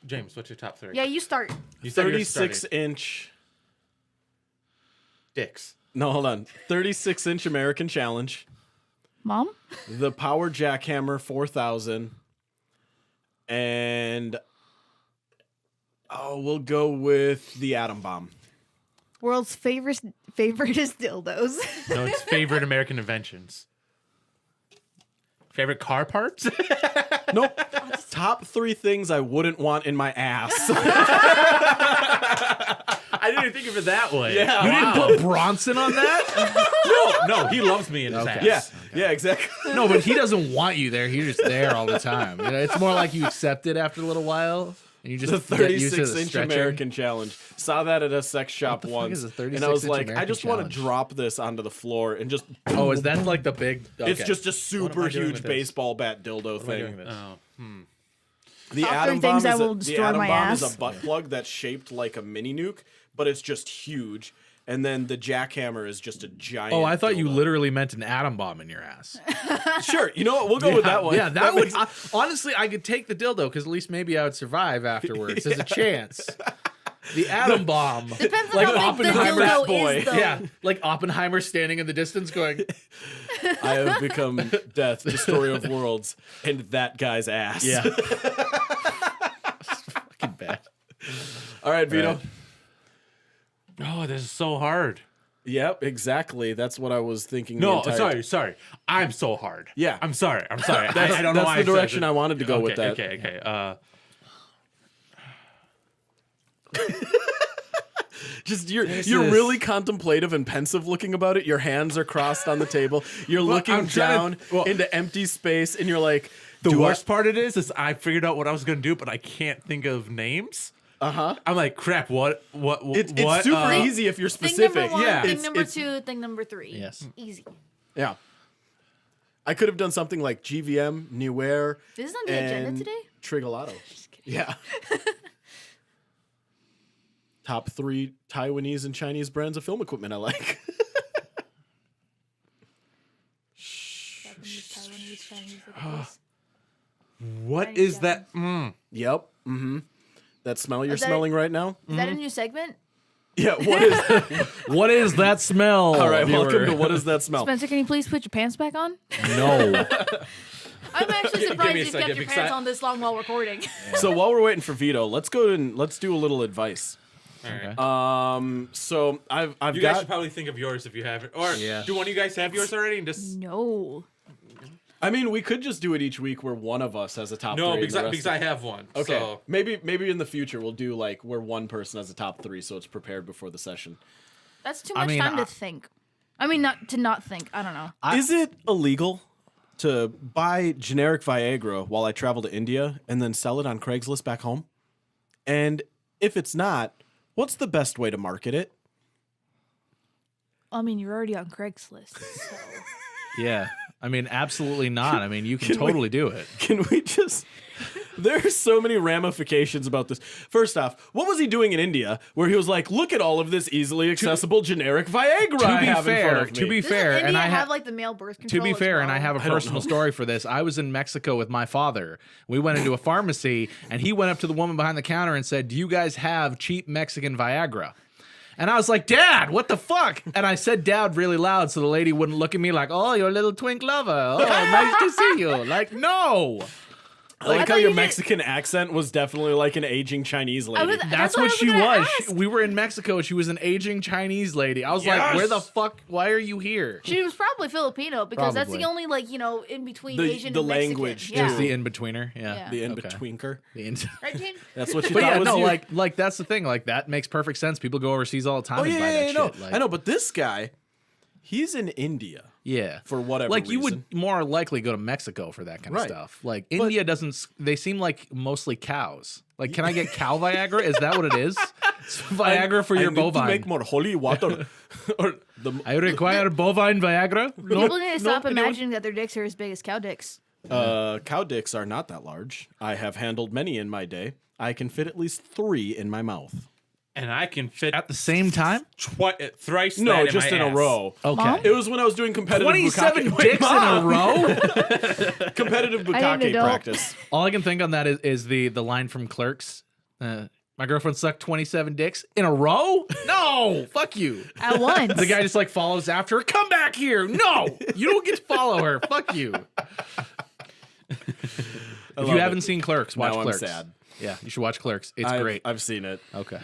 James, what's your top three? Yeah, you start. You said you're 36 starting. inch. dicks. No, hold on. 36-inch American Challenge. Mom? The Power Jackhammer 4000. And we'll go with the Atom Bomb. World's favorite is dildos. No, it's favorite American inventions. Favorite car parts? Nope. Top 3 things I wouldn't want in my ass. I didn't think of it that way. Yeah. You didn't put Bronson on that? No, he loves me in his ass. yeah, yeah, exactly. No, but he doesn't want you there. He's just there all the time. You know, it's more like you accept it after a little while, and you just The get used to the 36-inch stretching. American Challenge. Saw that at a sex shop the fuck once. is a And I was 36-inch like, I American just want to Challenge? drop this onto the floor and just. Oh, is that like the big? It's okay. just a What super am I doing huge with this? baseball bat dildo What am I doing thing. with this? Oh. The Top atom 3 bomb things is I will the destroy atom my bomb ass. is a butt plug that's shaped like a mini nuke, but it's just huge. And then the jackhammer is just a giant. Oh, I thought you dildo. literally meant an atom bomb in your ass. Sure, you know what? We'll go with that one. Yeah, that would. makes- Honestly, I could take the dildo because at least maybe I would survive afterwards. There's a chance. The atom bomb. Depends on Like how big the Oppenheimer's dildo boy. is, though. Yeah, like Oppenheimer standing in the distance going, I have become death, destroyer of worlds, and that guy's ass. yeah. Fucking bad. All right, Vito. Right. Oh, this is so hard. Yep, exactly. That's what I was thinking. No, the entire sorry. I'm so hard. Yeah. I'm sorry. I don't know That's why the I said direction it. I wanted to go with that. Okay. Just you're is- really contemplative and pensive looking about it. Your hands are crossed on the table. You're looking I'm trying down to- into empty space, and you're like, The "Do I-" worst part it is I figured out what I was gonna do, but I can't think of names. I'm like, crap. What? It's what? super easy if you're Thing specific. number 1, Yeah. thing It's- number it's- 2, thing number 3. Yes. Easy. Yeah. I could have done something like GVM, Newair, This is on the agenda and today? Trigolato. Yeah. Top 3 Taiwanese and Chinese brands of film equipment I like. Japanese, Taiwanese, Chinese, look at this. What Chinese, is that? Yep. Mm-hmm. That smell you're Is that- smelling right now? Is that a new segment? Yeah. What is? What is that smell? All right. viewer? Welcome to What Is That Smell? Spencer, can you please put your pants back on? No. I'm actually Give surprised me a you've second, kept your because pants I- on this long while recording. So while we're waiting for Vito, let's go and let's do a little advice. All right. So I've You guys got should probably think of yours if you haven't. Or Yeah. do one of you guys have yours already? And just No. I mean, we could just do it each week where one of us has a top 3. No, and because the I, rest because of- I have one. Okay, So. maybe in the future we'll do like where one person has a top 3, so it's prepared before the session. That's too I much mean, time to think. I mean, not think. I don't know. Is it illegal to buy generic Viagra while I travel to India and then sell it on Craigslist back home? And if it's not, what's the best way to market it? I mean, you're already on Craigslist, so. Yeah. I mean, absolutely not. I mean, you can totally do it. Can we just... There's so many ramifications about this. First off, what was he doing in India where he was like, look at all of this easily accessible generic Viagra I have in front of me. To be fair, Doesn't and India I have like the male birth control. To be as fair, and well? I have a personal story for this. I was in Mexico with my father. We went into a pharmacy, and he went up to the woman behind the counter and said, "Do you guys have cheap Mexican Viagra?" And I was like, "Dad, what the fuck?" And I said "Dad" really loud so the lady wouldn't look at me like, "Oh, your little twink lover. Oh, nice to see you." Like, no. I like I how thought your you did- Mexican accent was definitely like an aging Chinese lady. That's what she was. We were in Mexico. She was an aging Chinese lady. I was like, "Where the fuck? Why are you here?" She was probably Filipino because that's Probably. the only like in between The- Asian the and Mexican. language, Yeah. Just the in-betweener. Yeah. Yeah. The Okay. in-betweenker. Right, Jane? That's what you But thought yeah, was no, you. like that's the thing. Like that makes perfect sense. People go overseas all the time Oh, and yeah, buy yeah, that I know. shit. Like, I know, but this guy, he's in India. Yeah. For whatever Like you reason. would more likely go to Mexico for that kind of Right. stuff. Like India doesn't. They seem like mostly cows. Like, can I get cow Viagra? Is that what it is? It's Viagra for your I need bovine. to make more holy water. or the, I require bovine Viagra. No, People need to stop anyone- imagining that their dicks are as big as cow dicks. cow dicks are not that large. I have handled many in my day. I can fit at least 3 in my mouth. And I can fit at the same time. thrice No, that just in in my a ass. row. Okay. Mom? It was when I was doing competitive 27 bukkake. dicks in a Mom! row. Competitive I need an bukkake adult. practice. All I can think on that is the line from Clerks. My girlfriend sucked 27 dicks in a row. No, fuck you. At once. The guy just like follows after her. Come back here. No, you don't get to follow her. Fuck you. If love you haven't it. seen Clerks, watch Now I'm Clerks. sad. Yeah, you should watch Clerks. It's great. I've seen it. Okay.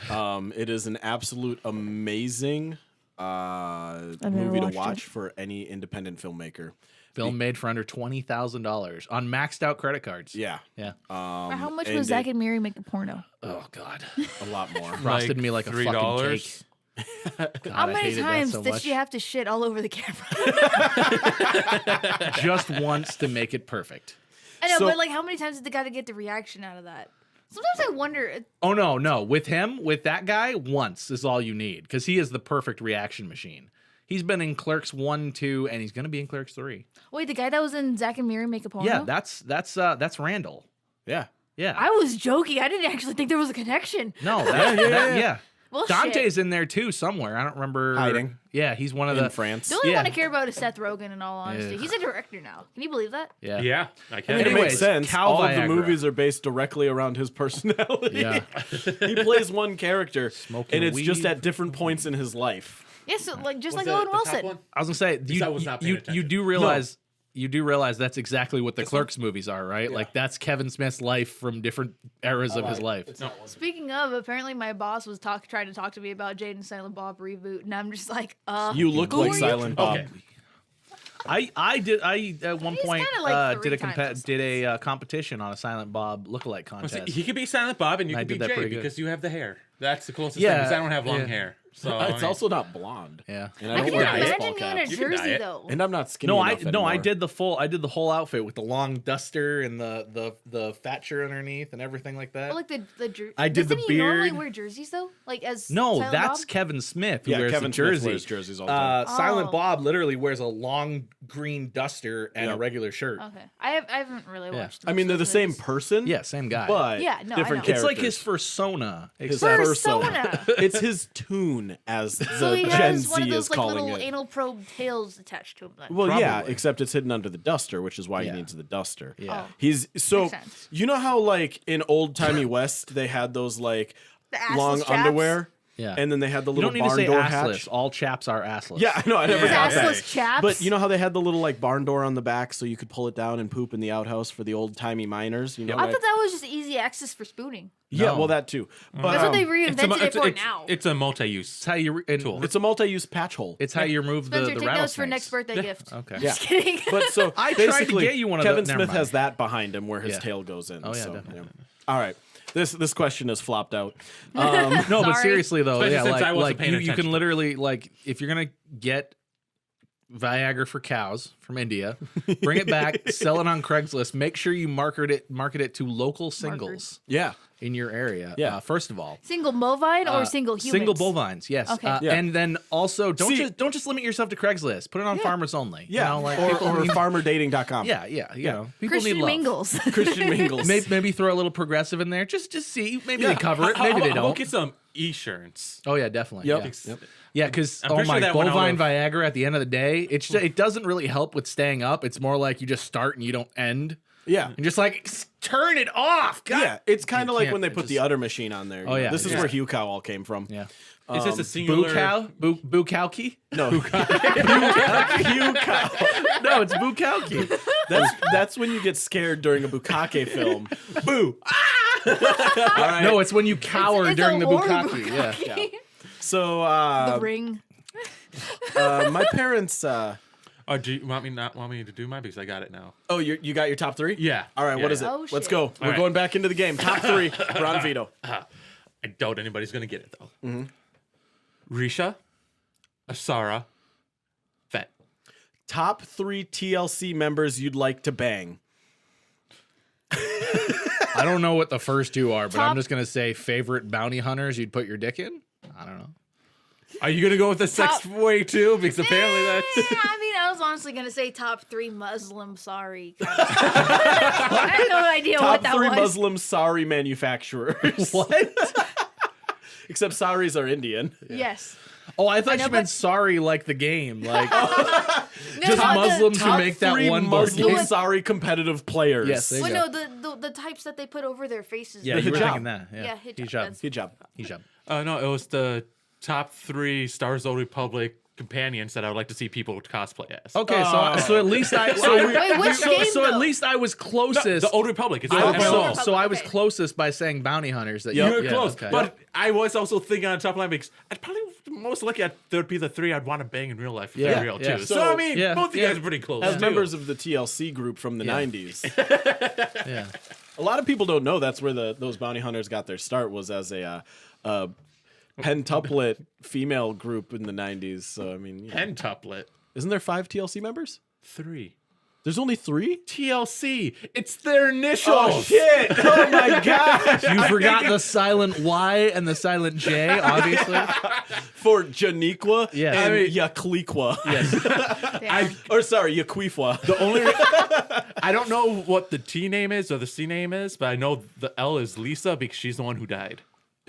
It is an absolute amazing never movie to watched watch it. for any independent filmmaker. Film made for under $20,000 on maxed out credit cards. Yeah. Yeah. For how much and was Zack it- and Miri make a porno? Oh God. A lot more. Frosted me like a fucking $3. cake. God, How I many hated that times so did much. she have to shit all over the camera? Just once to make it perfect. I know, So- but like, how many times did the guy get the reaction out of that? Sometimes I wonder. Oh no. With that guy, once is all you need because he is the perfect reaction machine. He's been in Clerks 1, 2, and he's gonna be in Clerks 3. Wait, the guy that was in Zack and Miri make a porno? Yeah, that's Randall. Yeah. Yeah. I was joking. I didn't actually think there was a connection. No, yeah. Well, Dante's shit. in there too somewhere. I don't remember. Hiding. Yeah, he's one of In the France. The only Yeah. one I care about is Seth Rogen, in all honesty. Yeah. He's a director now. Can you believe that? Yeah. Yeah, I can. It Anyways, makes sense. cow All of the Viagra. movies are based directly around his personality. Yeah. He plays one character, Smoking and it's just weed. at different points in his life. Yeah, so like just Was like it Owen the top Wilson. one? I was gonna say I was not paying you attention. do realize that's exactly what the Clerks movies are, right? Like that's Kevin Smith's life from different eras of his life. Speaking of, apparently my boss was trying to talk to me about Jade and Silent Bob reboot, and I'm just like, You look who like are you? Silent Bob. Okay. I at one He's point kinda like did a 3 times his did a competition on a Silent Bob lookalike Well, contest. see, he could be Silent Bob, and you I could be did that Jay pretty good. because you have the hair. That's the closest Yeah, thing. Because I don't have long yeah. hair. So It's also not blonde. Yeah. And I I don't can wear dye it. baseball imagine you in a caps. You can dye jersey it. though. And I'm not skinny No, enough I anymore. did the whole outfit with the long duster and the fat shirt underneath and everything like that. But like the jersey. I did the Doesn't he normally beard. wear jerseys though? Like as No, Silent that's Bob? Kevin Smith who Yeah, wears Kevin the Smith jersey. wears jerseys all the time. Silent Oh. Bob literally wears a long green duster and a Yep. regular shirt. Okay, I haven't really watched. I mean, they're the most of same those. person. Yeah, same guy. But Yeah, no, I different know. characters. It's like his persona. His except- Persona. It's his tune, as the So he Gen has Z one of is those like calling little it. anal probe tails attached to him. Then. Well, yeah, Probably. except it's hidden under the duster, which is why Yeah. he needs the duster. Yeah. Oh. He's so Makes sense. you know how like in old timey West they had those like The assless long chaps? underwear. Yeah. And then they had the You little don't need to barn say door assless. hatch. All chaps are assless. Yeah, I know. I never Those got that. assless chaps. But you know how they had the little like barn door on the back so you could pull it down and poop in the outhouse for the old timey miners? You know, I right? thought that was just easy access for spooning. Yeah, No. well, that too. But That's what they It's reinvented it for now. It's a multi-use. It's how you Tool. it's a multi-use patch hole. It's how you remove Spencer, the take notes for next rattlesnakes. birthday gift. Okay. Yeah. Just kidding. But so I tried to basically, get you one of Kevin those. Never Smith mind. has that behind him where his Yeah. tail goes in. Oh, yeah, so, definitely. All right. This question has flopped out. No, but Sorry. seriously though, Especially yeah, since I wasn't like paying you can attention. literally like if you're gonna get Viagra for cows from India, bring it back, sell it on Craigslist. Make sure you market it to local singles Yeah. in your area. Yeah. First of all, Single bovine or single humans? single bovines, yes. Okay. Yeah. And then also don't See- just limit yourself to Craigslist. Put it on farmers only. Yeah. You know, like or people need- farmerdating.com. yeah. You know, people Christian need love. mingles. Christian Mingles. Maybe throw a little progressive in there. Just see. Maybe they cover it. Maybe they I'll don't. get some insurance. Oh yeah, definitely. Yep. Yeah. Yep. Yeah, because I'm pretty sure that went out bovine of- Viagra at the end of the day, it doesn't really help with staying up. It's more like you just start and you don't end. Yeah. And just like turn it off. God. Yeah, it's kind of like can't- when they it put the just- udder machine on there. Oh, yeah, This is yeah. where Hugh Cow all came from. Yeah. Is this a Boo singular? cow? Boo cowkey? No. Hugh Cow. No, it's boo cowkey. That's when you get scared during a bukkake film. Boo. All right. No, it's when you cower It's during a the war bukkake. Yeah. bukkake. So The ring. my parents Oh, do you want me to do mine because I got it now? Oh, you got your top 3? Yeah. All right, Yeah, what is yeah. it? Oh, Let's shit. go. We're right. going back into the game. Top 3. Ron Vito. I doubt anybody's gonna get it though. Risha, Asara, Vet. Top 3 TLC members you'd like to bang. I don't know what the first two are, but I'm Top- just going to say favorite bounty hunters you'd put your dick in? I don't know. Are you gonna go with the sex Top- way too? Because apparently that's. I mean, I was honestly gonna say top 3 Muslim. Sorry. Kind of I had no idea Top what that 3 was. Muslim sari manufacturers. What? Except saris are Indian. Yes. Oh, I thought know, you meant but- sorry like the game. Like No, just not the- Muslims who Top make that 3 one board Muslim game. sari competitive players. Yes, there you Well, go. no, the types that they put over their faces. Yeah, The you were hijab. thinking that. Yeah, Yeah, hijab, Hijab. that's- Good job. Hijab. No, it was the top 3 Stars of the Republic companions that I would like to see people cosplay as. Okay, so at least I Wait, which game, so at though? least I was No, closest. the Old Republic. It's I- not so, MMO. so I was Okay. closest by saying bounty hunters. That You were yeah, close, okay. but I was also thinking on top line because I'd probably most likely there'd be the 3 I'd want to bang in real life if Yeah, they're real yeah. too. So- So, I mean, Yeah, both of you yeah. guys are pretty close. As too. members of the TLC group from the Yeah. 90s. yeah. A lot of people don't know that's where those bounty hunters got their start, was as a pentuplet female group in the 90s. So, I mean, yeah. Pentuplet Isn't there 5 TLC members? 3 There's only 3? TLC. It's their initials. Oh, shit! Oh, my gosh! You forgot the silent Y and the silent J, obviously. For Janiqua Yes. and I mean- Yakliqua. Yes. Damn. Or, sorry, Yaquifwa. The only I don't know what the T name is or the C name is, but I know the L is Lisa because she's the one who died.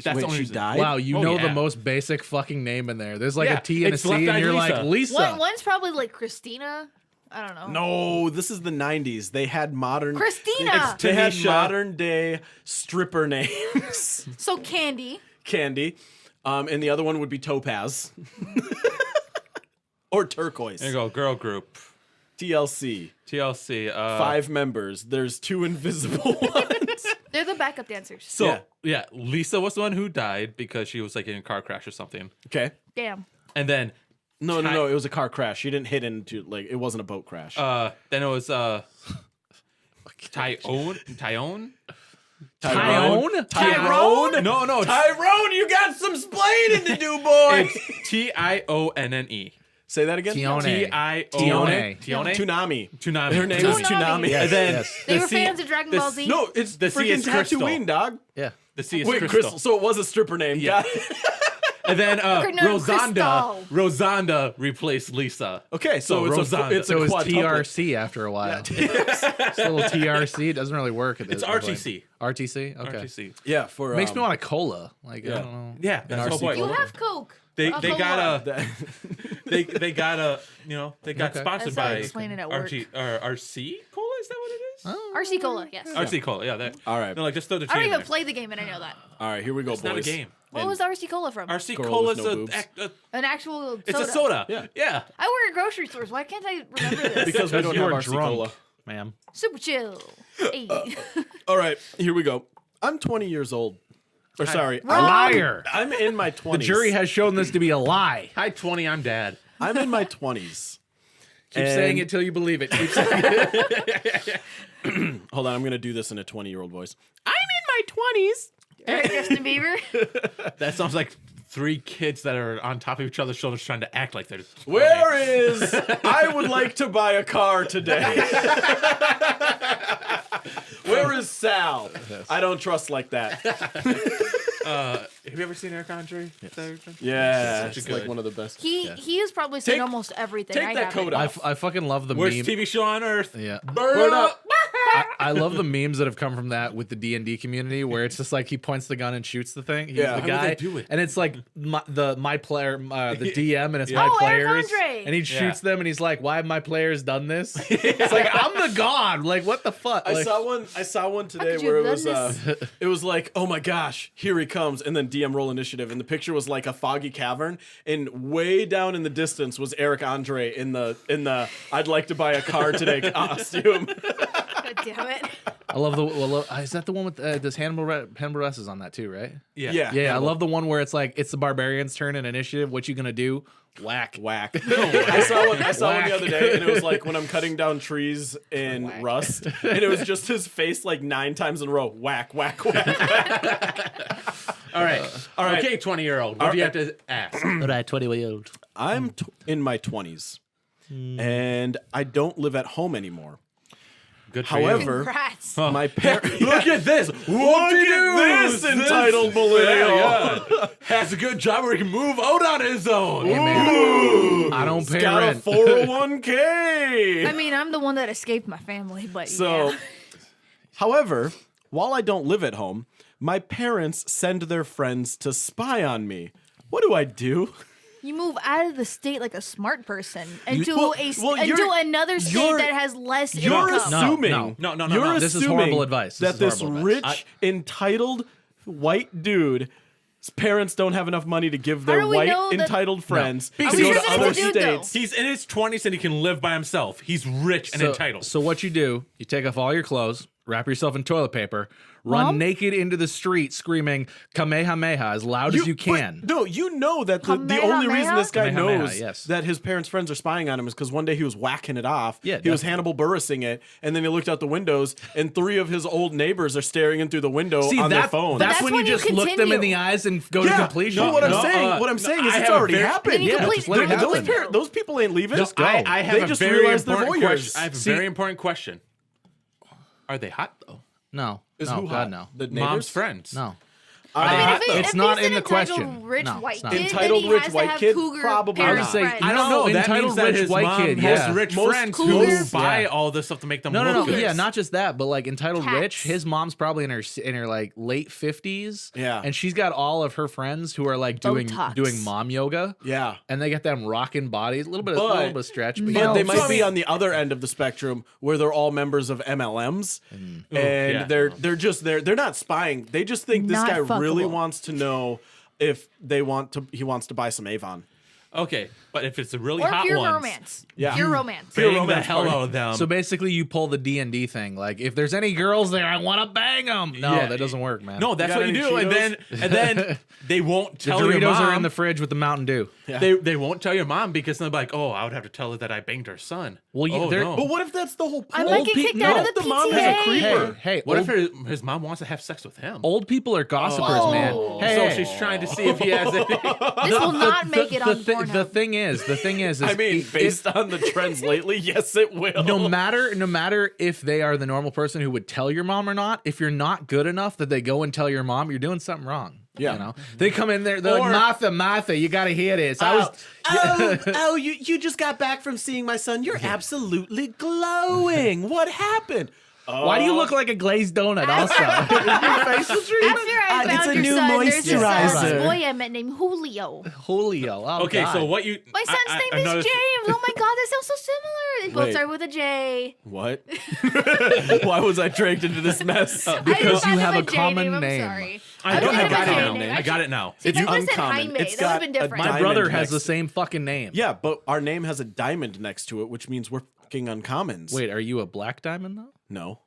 That's Wait, the only she reason. died? Wow, you Oh, know yeah. the most basic fucking name in there. There's like Yeah, a T and a it's C, Left and Eye you're Lisa. like Lisa. One's probably like Christina. I don't know. No, this is the 90s. They had modern... Christina. They had Tanisha. modern day stripper names. So Candy. Candy. And the other one would be Topaz. Or Turquoise. There you go, girl group. TLC. TLC. 5 members. There's 2 invisible ones. They're the backup dancers. So Yeah. yeah, Lisa was the one who died because she was like in a car crash or something. Okay. Damn. And then No. It was a car crash. She didn't hit into, like, it wasn't a boat crash. then it was Tyone? Tyone? Tyrone? No, no, it's, Tyrone, you got some splaining to do, boy. it's Tionne. Say that again. Tione. Tione. Tione. Toonami. Tunami. Her name is Toonami. Toonami. Yes, And then yes. They the were C- fans of Dragon the Ball C- Z. No, it's The C freaking is Crystal. Tatooine, dog. Yeah. The C is Wait, Crystal. So it was a stripper name. Yeah. Got it. And then No, Rosanda replaced Lisa. Okay, so it's Rosanda. a So it was quadruplet. TRC after a while. It's a little TRC. It doesn't really work at this It's point. RTC. RTC? Okay. RTC. Yeah, for Makes me want a cola. Like, I yeah. don't know. Yeah, that's the whole RC point. You Cola. have Coke. They Cola. got a they got a they got Okay. sponsored That's how I by explain it at work. RC Cola. Is that what it is? RC Cola, yes. RC Cola, yeah. That, All right. No, like just throw the T I don't in even there. play the game and I know that. All right, here we go, It's boys. not a game. What was RC Cola from? RC Girl Cola's with no boobs. An actual soda. it's a soda. Yeah. Yeah. I work at grocery stores. Why can't I remember this? Because we don't you have are RC drunk. Cola. Ma'am. Super chill. Hey. All right, here we go. I'm 20 years old. Or sorry, Wrong. Liar. I'm in my 20s. The jury has shown this to be a lie. Hi, 20. I'm dad. I'm in my 20s. Keep saying it till you believe it. Keep saying it. Hold on, I'm going to do this in a 20-year-old voice. I'm in my 20s. Justin Bieber. That sounds like 3 kids that are on top of each other's shoulders trying to act like they're. Where is I would like to buy a car today? Where is Sal? I don't trust like that. Have you ever seen Eric Andre? Yeah, Such a it's like good- one of the best. He has probably seen Take- almost everything. take I that haven't. coat off. I fucking love the Worst meme. TV show on earth. Yeah. Burn up. I love the memes that have come from that with the D&D community, where it's just like he points the gun and shoots the thing. He's Yeah. the How would guy, they do it? and it's like my player, the DM, and it's my Oh, Eric players, Andre. and he shoots them, and he's like, "Why have my players done this?" It's like I'm the god. Like what the fuck? I Like, saw one today could you where it have was done it was like, oh my gosh, here he comes, and then DM roll initiative, and the picture was like a foggy cavern, and way down in the distance was Eric Andre in the I'd like to buy a car today costume. God damn it. I love the. Is that the one with this Hannibal Rest is on that too, right? Yeah. Yeah, I love the one where it's like it's the barbarian's turn in initiative. What you gonna do? Whack. Whack. I saw one the other day, and it was like when I'm cutting down trees in Rust, and it was just his face like 9 times in a row. Whack, whack, whack. All right. all right. Okay, 20-year-old. What do you have to ask? All right, 20-year-old. I'm in my 20s, and I don't live at home anymore. Good for you. However, Congrats. my parents. Look at this. Look at this entitled millennial. Yeah. Has a good job where he can move out on his own. Hey, man. I don't pay Got a rent. 401k. I mean, I'm the one that escaped my family, but So, yeah. however, while I don't live at home, my parents send their friends to spy on me. What do? You move out of the state like a smart person into Well, into another state you're- that has less You're income. assuming. No. You're This is assuming horrible advice. This That is this horrible rich, advice. entitled white dude's parents don't have enough money to give How their do we white know that- entitled friends to Because go he's to a other dude, though. states. He's in his 20s and he can live by himself. He's rich and entitled. So what you do, you take off all your clothes, wrap yourself in toilet paper, run Mom? naked into the street screaming Kamehameha as loud as you can. But, no, you know that the only Kamehameha? reason this guy Kamehameha, knows yes. that his parents' friends are spying on him is because one day he was whacking it off. Yeah, he was definitely. Hannibal Buressing it, and then he looked out the windows, and 3 of his old neighbors are staring in through the window See, on their that, phone. that's That's when when you you just look them in continue. the eyes and go to yeah, completion. no, what I'm No, saying is I it's have a already very- happened. Then you Yeah, complete- just let it then you happen. complete- Those people ain't leaving. No, I have They a just very realized they're important voyeurs. question. I have a very important question. Are they hot though? No. Is no, who God, hot? no. The Mom's neighbors? friends. No. I mean, It's if not he's in an the entitled question. Rich No, white it's not. kid, Entitled then he rich has white to have kid? cougar Probably parent not. friends. I don't know. That Entitled means that rich his white mom kid, has yeah. rich Most friends cougars- who buy Yeah. all this stuff to make them No, look good. yeah, not just that, but like entitled Cats. rich. His mom's probably in her like late 50s. Yeah. and she's got all of her friends who are like doing Botox. mom yoga. Yeah. and they get them rocking bodies, a little bit of stretch. But, But you know, they might so- be on the other end of the spectrum where they're all members of MLMs, and yeah. they're just they're not spying. They just think this Not guy really fuckable. wants to know if he wants to buy some Avon. Okay, but if it's a really Or hot pure one, romance. Yeah. Pure romance. Pure bang the romance hell party. out of them. so basically, you pull the D&D thing. Like, if there's any girls there, I want to bang them. No, Yeah. that doesn't work, man. no, that's got what you any do, and then they won't the tell your Doritos mom. are in the fridge with the Mountain Dew. They won't tell your mom because they're like, oh, I would have to tell her that I banged her son. Well, oh, they're- no. But what if that's the whole I point? might get kicked out of the the mom has a PTA. creeper. Hey, What old, if his mom wants to have sex with him? old people are gossipers, Oh. man. Hey, So hey. she's trying to see if he has any. This will not make it on Pornhub. The thing is, I mean, based on the trends lately, yes, it will. no matter if they are the normal person who would tell your mom or not, if you're not good enough that they go and tell your mom, you're doing something wrong. Yeah. You know, they come in there, they're Or- like, Martha, you got to hear this. You just got back from seeing my son. You're absolutely glowing. What happened? Why do you look like a glazed donut? Also, After I found it's a your new son, there's this moisturizer. boy I met named Julio. Julio. Oh, Okay, God. so what you? My son's name is James. Oh my god, that sounds so similar. They both Wait. start with a J. What? Why was I dragged into this mess? Because you have a J common I'm name. sorry. I was don't gonna have have a it J now. name. I got it now. See, if I would have said uncommon. Jaime, It's that would have got been a different. My diamond brother has next- the same fucking name. Yeah, but our name has a diamond next to it, which means we're fucking uncommons. Wait, are you a black diamond though? No.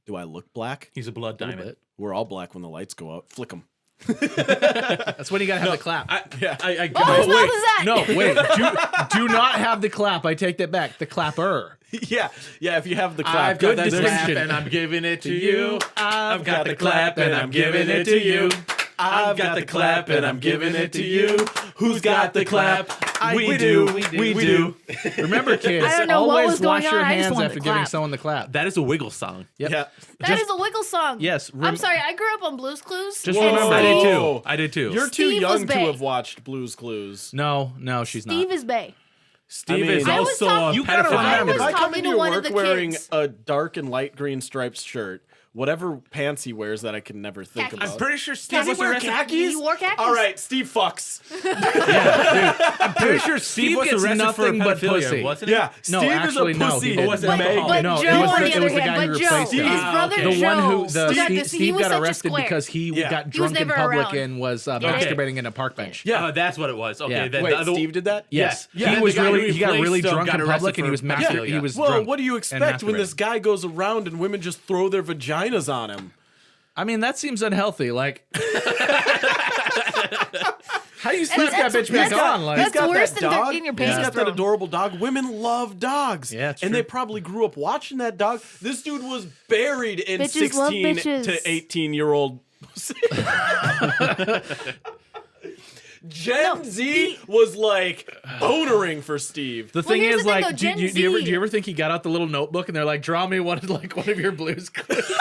Do I look black? He's a blood A little diamond. bit. We're all black when the lights go out. Flick them. That's when you gotta have the clap. I Oh, got whose mouth is that? No, wait. Do not have the clap. I take that back. The clapper. Yeah, if you have the clap. I've got Good the clap distinction. and I'm giving it to you. I've got the clap and I'm giving it to you. I've got the clap and I'm giving it to you. Who's got the clap? We do. Remember, kids, I don't know what always was going wash your on, I just hands wanted after to giving clap. someone the clap. That is a Wiggle song. Yep. Yeah. That is a Wiggle song. Yes. I'm sorry. I grew up on Blue's Clues. Just and remember- I did Whoa. too. I did too. You're too Steve was young to bae. have watched Blue's Clues. No, she's Steve not. is Bay. Steve I mean- is I was also talking- a You gotta pedophile. remember. If I come talking into to your one of work the wearing kids. a dark and light green striped shirt, whatever pants he wears that I can never think Khakis. about. I'm pretty sure Steve Does he was wear arrested. khakis? You wore khakis? All right, Steve fucks. I'm pretty sure Steve was gets arrested for nothing but pedophilia, pussy. wasn't he? Yeah, No, Steve actually, is a no, pussy. he and wasn't Meg- alcoholic. But No, Joe, it was on the- the it other was the hand, guy who but Joe, replaced his him. brother okay. Joe. The one who got Steve he was got such a arrested square. because he Yeah. got He was drunk in never public around. and was it. masturbating in a park bench. Yeah. That's what it was. Okay, Yeah. then Wait, the other- Steve did that? Yes. Yeah, He the was guy who really he got replaced really him drunk got in arrested public and he for was pedophilia. he was Well, drunk. what do you and expect when masturbating. this guy goes around and women just throw their vaginas on him? I mean, that seems unhealthy. Like, how do you slap that bitch back on? Like, That's got worse that than dog. getting your He's panties got that thrown. adorable dog. Women love dogs. Yeah, it's and true. they probably grew up watching that dog. This dude was buried in Bitches love 16 bitches. to 18-year-old. Gen Z was like bonering for Steve. the thing here's is, the thing, like, though, do Gen you Z- ever think he got out the little notebook and they're like, draw me one of your Blues Clues?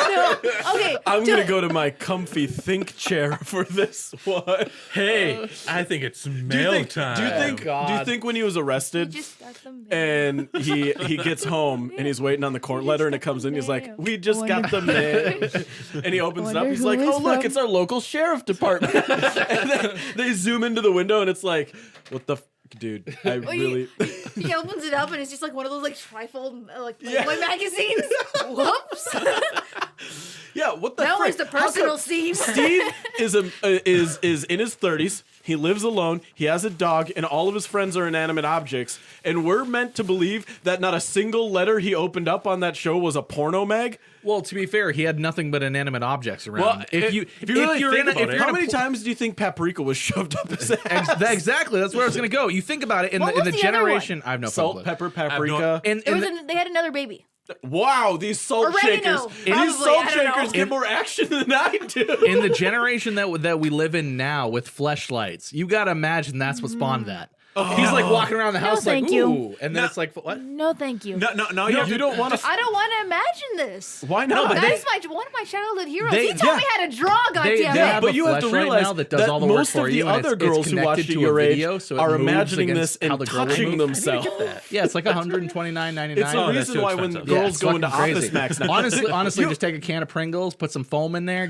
No, okay. I'm going to go to my comfy think chair for this one. Hey, I think it's Do you mail think, time. do you think God. when he was arrested Just got them. and he gets home and he's waiting on the court letter and it comes in, he's like, we just got the mail. And he opens it up, wonder he's who like, it's oh look, from. it's our local sheriff department. And then they zoom into the window and it's like, what the dude, I really He opens it up and it's just like one of those like trifold like Yeah. Playboy magazines. Whoops. Yeah, what the That frick? was the How come- personal Steve. Steve is in his 30s. He lives alone. He has a dog, and all of his friends are inanimate objects. And we're meant to believe that not a single letter he opened up on that show was a porno mag. Well, to be fair, he had nothing but inanimate objects around. Well, if you really you're think in a, about if it- you're How in a many pl- times do you think paprika was shoved up his ass? Exactly, that's where I was going to go. You think about it in What the was the other generation. I have no Salt, clue. pepper, have paprika. In, There in was the, they had another baby. Wow, these salt Oregano, shakers. probably, These salt I don't know. shakers get more action than I do. in the generation that we live in now with fleshlights, you got to imagine that's what spawned that. He's like walking around the house like, thank you. ooh, and then it's like, what? No, thank you. No, You don't want to. I don't want to imagine this. Why not? That is one of my childhood heroes. They- He taught yeah. me how to draw. They Goddamn have it! but a you have to fleshlight realize now that does all the most work for of the you, and other it's girls who connected watch to a your age video, so it are moves imagining against this how and the girl touching moves. themselves. Yeah, it's like $129.99. It's the Oh, that's reason too why when expensive. girls it's go into fucking Office crazy. Max now. Honestly, You- just take a can of Pringles, put some foam in there.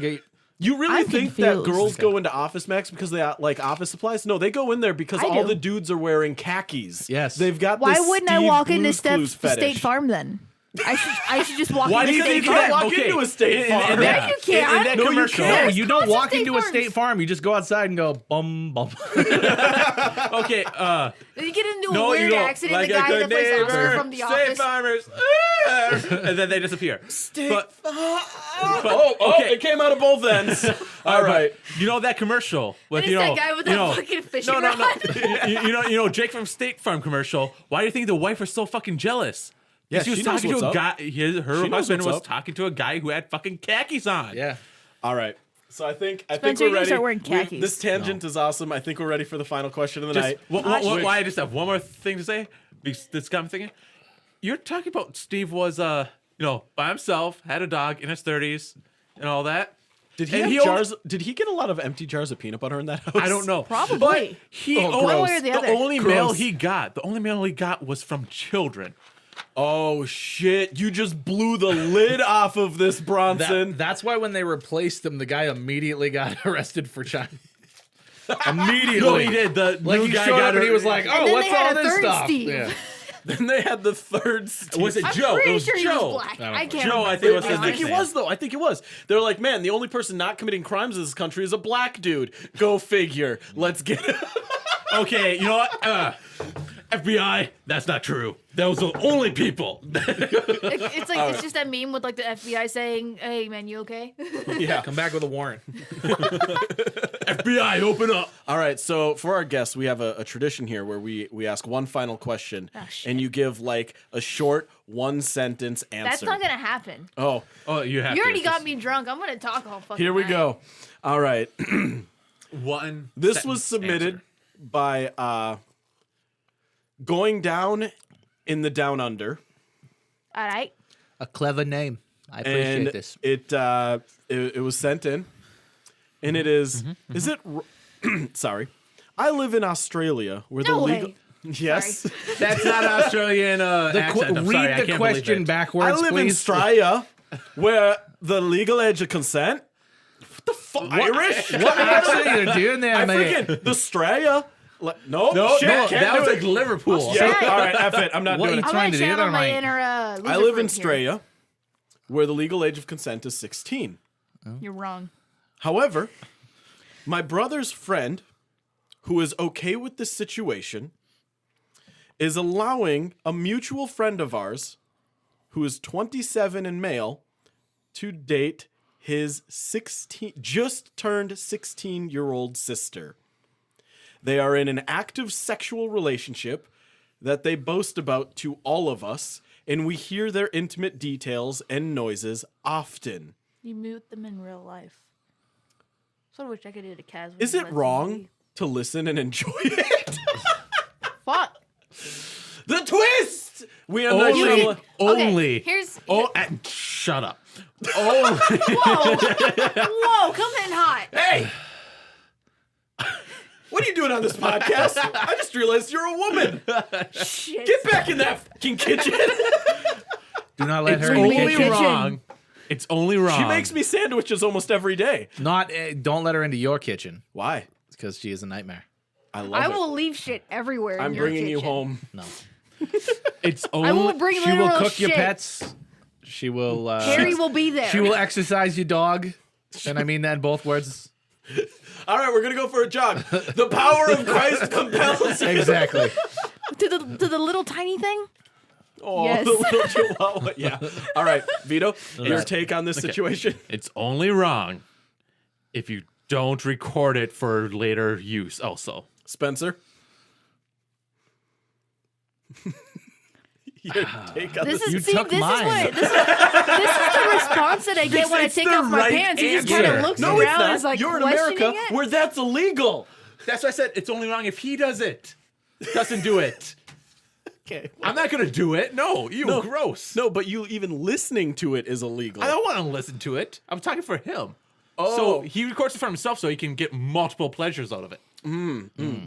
You really I'm think confused. that girls go into Office Max because they like office supplies? No, they go in there because I all do. the dudes are wearing khakis. Yes. They've got Why this wouldn't I Steve walk into Blue's Clues State fetish. Farm then? I should just walk Why into do you State think Farm. that? walk Okay, into a State Farm. in No, that- you can't. In that No, you commercial, can't. No, you don't Go to walk State into a Farms. State Farm. You just go outside and go bum bum. okay, Then you get into a no, you weird don't. accident. Like the guy a good that plays Oscar neighbor, from The State Office. Farmers, and then they disappear. But Okay, it came out of both ends. All right. you know that commercial with And it's that guy with that fucking fishing no, rod. you know Jake from State Farm commercial. Why do you think the wife was so fucking jealous? Yeah, she was she knows talking to what's a up. guy. Her She knows husband what's was up. talking to a guy who had fucking khakis on. Yeah. All right. So I think Spencer, we're you ready. start wearing khakis. This tangent is awesome. I think we're ready for the final question of the Just, night. why I just have one more thing to say. Because this got me thinking. You're talking about Steve was by himself, had a dog in his 30s, and all that. Did he And have he jars? Did he get a lot of empty jars of peanut butter in that house? I don't know. Probably. He Oh, only, gross. One way or the other. only mail Gross. he got. The only mail he got was from children. Oh shit! You just blew the lid off of this, Bronson. That's why when they replaced him, the guy immediately got arrested for child. Immediately. No, he did. The Like new he guy showed got up and her. he was like, And "Oh, then what's they had all a this third stuff?" Steve. Yeah. Then they had the third Steve. Was it I'm Joe? It pretty was sure he Joe. was black. I can't Joe, I remember. think was I his think he nickname. was, though. I think he was. They're like, man, the only person not committing crimes in this country is a black dude. Go figure. Let's get it. Okay, you know what? FBI, that's not true. Those are the only people. It's like it's just that meme with like the FBI saying, "Hey man, you okay?" Yeah. Come back with a warrant. FBI, open up. All right, so for our guests, we have a tradition here where we ask one final question, shit. and you give like a short one-sentence answer. That's not gonna happen. Oh, Oh, you have You to. already got me drunk. I'm gonna talk all fucking. here we night. go. All right. One. This was submitted answer. by Going Down in the Down Under. All right. A clever name. I appreciate And this. it was sent in, and it is. Is it? Sorry, I live in Australia where No the way. legal. Yes, That's not Australian accent. I'm Read sorry, I the can't question believe it. I backwards, live in please. Australia where the legal age of consent. What the fuck? Irish? What accent are you doing there, I mate? freaking the Australia. No, No, shit, no, can't that do was it. like Liverpool. Yeah, all right, F it. I'm not What doing you it. I'm trying gonna to do channel that, my Mike? inner. I loser live in friend here. Australia where the legal age of consent is 16. You're wrong. However, my brother's friend, who is okay with this situation, is allowing a mutual friend of ours, who is 27 and male, to date his just turned 16-year-old sister. They are in an active sexual relationship that they boast about to all of us, and we hear their intimate details and noises often. You mute them in real life. Sort of wish I could do the Kaz. Is it wrong to listen and enjoy it? Fuck. The twist! We are Only, not sure. only. Okay, here's. Oh, shut up. Only. Whoa. Whoa, come in hot. Hey! What are you doing on this podcast? I just realized you're a woman. Shit. Get back in that fucking kitchen. Do not let It's her in the only kitchen. wrong. It's only wrong. She makes me sandwiches almost every day. Don't let her into your kitchen Why? because she is a nightmare. I love I it. will leave shit everywhere. I'm in your bringing you kitchen. home. No. It's I will only. bring She will literal cook your shit. pets. She will. Harry will be there. She will exercise your dog, and I mean that in both words. All right, we're going to go for a jog. The power of Christ compels you. Exactly. to the little tiny thing. Oh, Yes. the little chihuahua. Yeah. All right, Vito, your take on this situation? It's only wrong if you don't record it for later use. Also, Spencer? Your take on This this? is see, took this mine. is what this is the response that I get when I It's take the off my right pants. He just kind answer. of looks No, it's around not. and is like You're in questioning America it. where that's illegal. that's why I said it's only wrong if he does it. Doesn't do it. Okay. I'm not gonna do it. No, you No. gross. No, but you even listening to it is illegal. I don't want to listen to it. I'm talking for him. Oh. So he records it for himself so he can get multiple pleasures out of it.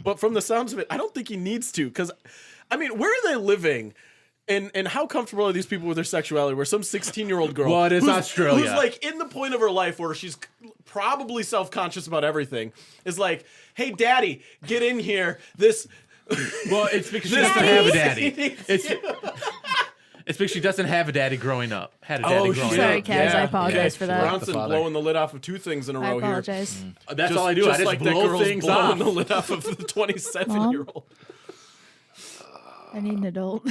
But from the sounds of it, I don't think he needs to. Because, I mean, where are they living? And how comfortable are these people with their sexuality? Where some 16-year-old girl, Well, it is who's Australia. who's like in the point of her life where she's probably self-conscious about everything, is like, "Hey, daddy, get in here." This, Well, it's because she This doesn't have a daddy. daddy. It's because she doesn't have a daddy growing up. Had a daddy oh growing shit! Sorry, up. Kaz, I apologize for that. Bronson father. blowing the lid off of two things in a I row here. apologize. That's Just- all I do. I just like that blow girl's things blowing off. the lid off of the 27-year-old. I need an adult.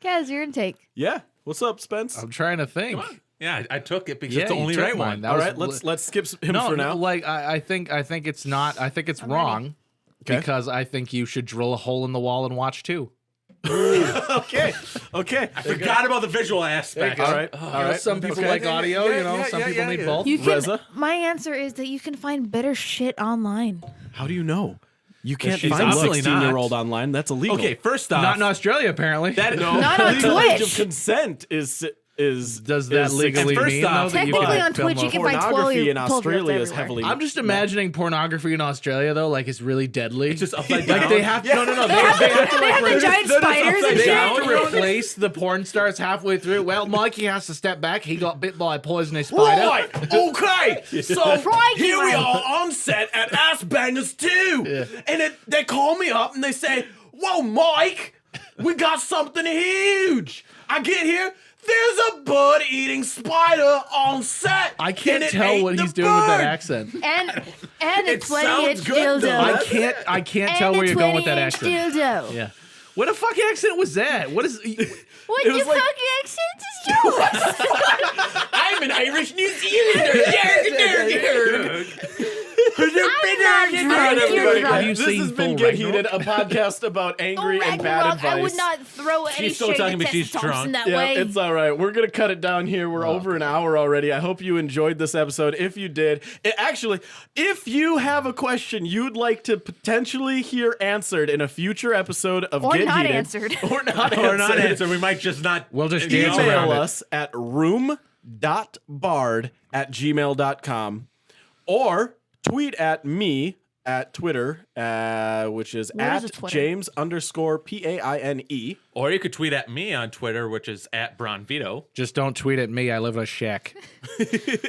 Kaz, your intake. Yeah. What's up, Spence? I'm trying to think. Yeah, I took it because Yeah, it's the you only took right mine. one. That All was right, let's skip him no, for now. like I think it's not. I think it's wrong Okay. because I think you should drill a hole in the wall and watch too. Okay. Forgot about the visual aspect. All right. You All know, right. some people Okay. like audio. Yeah, you know, yeah, some yeah, people yeah, need yeah. both. You can. Reza? My answer is that you can find better shit online. How do you know? You can't she's find a obviously 16-year-old not. online. That's illegal. Okay, first off, Not in Australia, apparently. that No, Not on legal age of Twitch. consent is Does that legally first mean off, though that you Technically can on film Twitch, you a- can find 12 pornography in 12 Australia is everywhere. heavily. I'm just imagining pornography in Australia though, like it's really deadly. It's just upside like down. they have no. They have to They have the giant spiders and They shit. have to replace the porn stars halfway through. Well, Mikey has to step back. He got bit by a poisonous spider. Right. Okay. So Crikey, here we man. are on set at Ass Bangers 2. And they call me up and they say, "Whoa, Mike, we got something huge." I get here. There's a bird-eating spider on set. I can't and it tell ate what the he's doing with that bird. accent. And a sounds 20-inch good, though. dildo. I can't And tell a where you're going with that 20-inch accent. dildo. Yeah. What a fucking accent was that? What is? What It was the like- fucking accent is yours? I'm an Irish New Zealander. I'm not drunk, you're drunk. Have you This seen has been Full Get Ragnarok? Heated, a podcast about angry and bad Ragnarok, advice. I would not throw any She's still shade telling at me Tessa she's Thompson drunk. that Yeah, way. it's all right. We're going to cut it down here. We're over an hour already. I hope you enjoyed this episode. If you did, actually, if you have a question you'd like to potentially hear answered in a future episode of Or Get not Heated, answered. or not Or not answered, answer. We might just not. We'll just dance email around it. us at room.bard@gmail.com or tweet at me at Twitter, which is What is a at Twitter? James_PAINE. Or you could tweet at me on Twitter, which is at Bronvito. Just don't tweet at me. I live in a shack.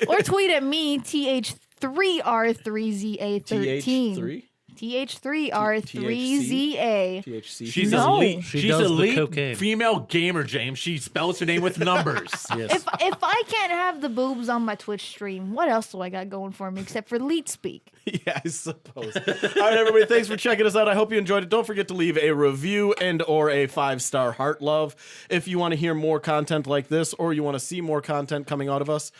Or tweet at me, TH3R3ZA13. TH3R3ZA. THC. She's No. elite. She She's does the elite cocaine. female gamer, James. She spells her name with numbers. Yes. If I can't have the boobs on my Twitch stream, what else do I got going for me except for leet speak? Yeah, I suppose. All right, everybody, thanks for checking us out. I hope you enjoyed it. Don't forget to leave a review and or a 5-star heart love. If you want to hear more content like this or you want to see more content coming out of us,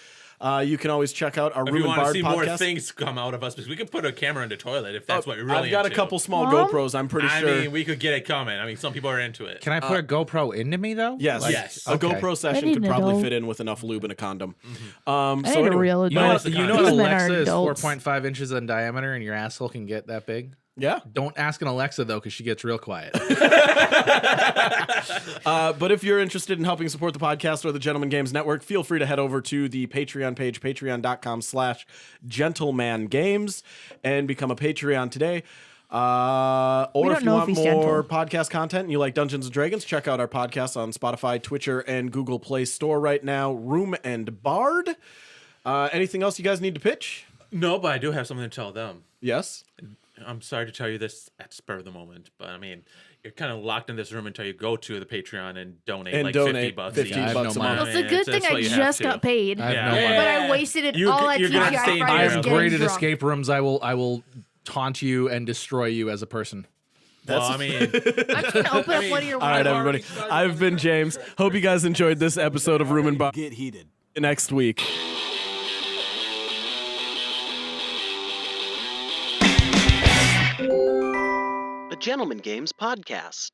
you can always check out our If Room you and want to Bard see podcast. more things come out of us, because we could put a camera in the toilet if that's what you're really I've got into. a couple small Mom? GoPros, I'm pretty I sure. mean, we could get it coming. I mean, some people are into it. Can I put a GoPro into me though? Yes. Like- Yes. A Okay. GoPro session need could an probably adult. fit in with enough lube and a condom. I So need a anyway, real You know adult. what- You know These an men are Alexa is adults. 4.5 inches in diameter and your asshole can get that big? yeah. Don't ask an Alexa though, because she gets real quiet. But if you're interested in helping support the podcast or the Gentleman Games Network, feel free to head over to the Patreon page, patreon.com/gentlemangames, and become a Patreon today. Or don't if you know if want he's more gentle. podcast content and you like Dungeons & Dragons, check out our podcast on Spotify, Twitcher, and Google Play Store right now, Room and Bard. Anything else you guys need to pitch? No, but I do have something to tell them. Yes? I'm sorry to tell you this at the spur of the moment, but I mean, you're kind of locked in this room until you go to the Patreon and donate And like donate $50 $50 each. I have bucks no a money. month. Well, it's a good that's thing I what you have just to. got paid. I have Yeah. no money. But I wasted it You- all at you're gonna TGI stay in Fridays your I am own. getting great at drunk. escape rooms. I will taunt you and destroy you as a person. Well, I mean, I'm just gonna open up one of your All right, everybody. I've been James. Hope you guys enjoyed this episode of Room and Bard. Get Heated. Next week. A Gentleman Games podcast.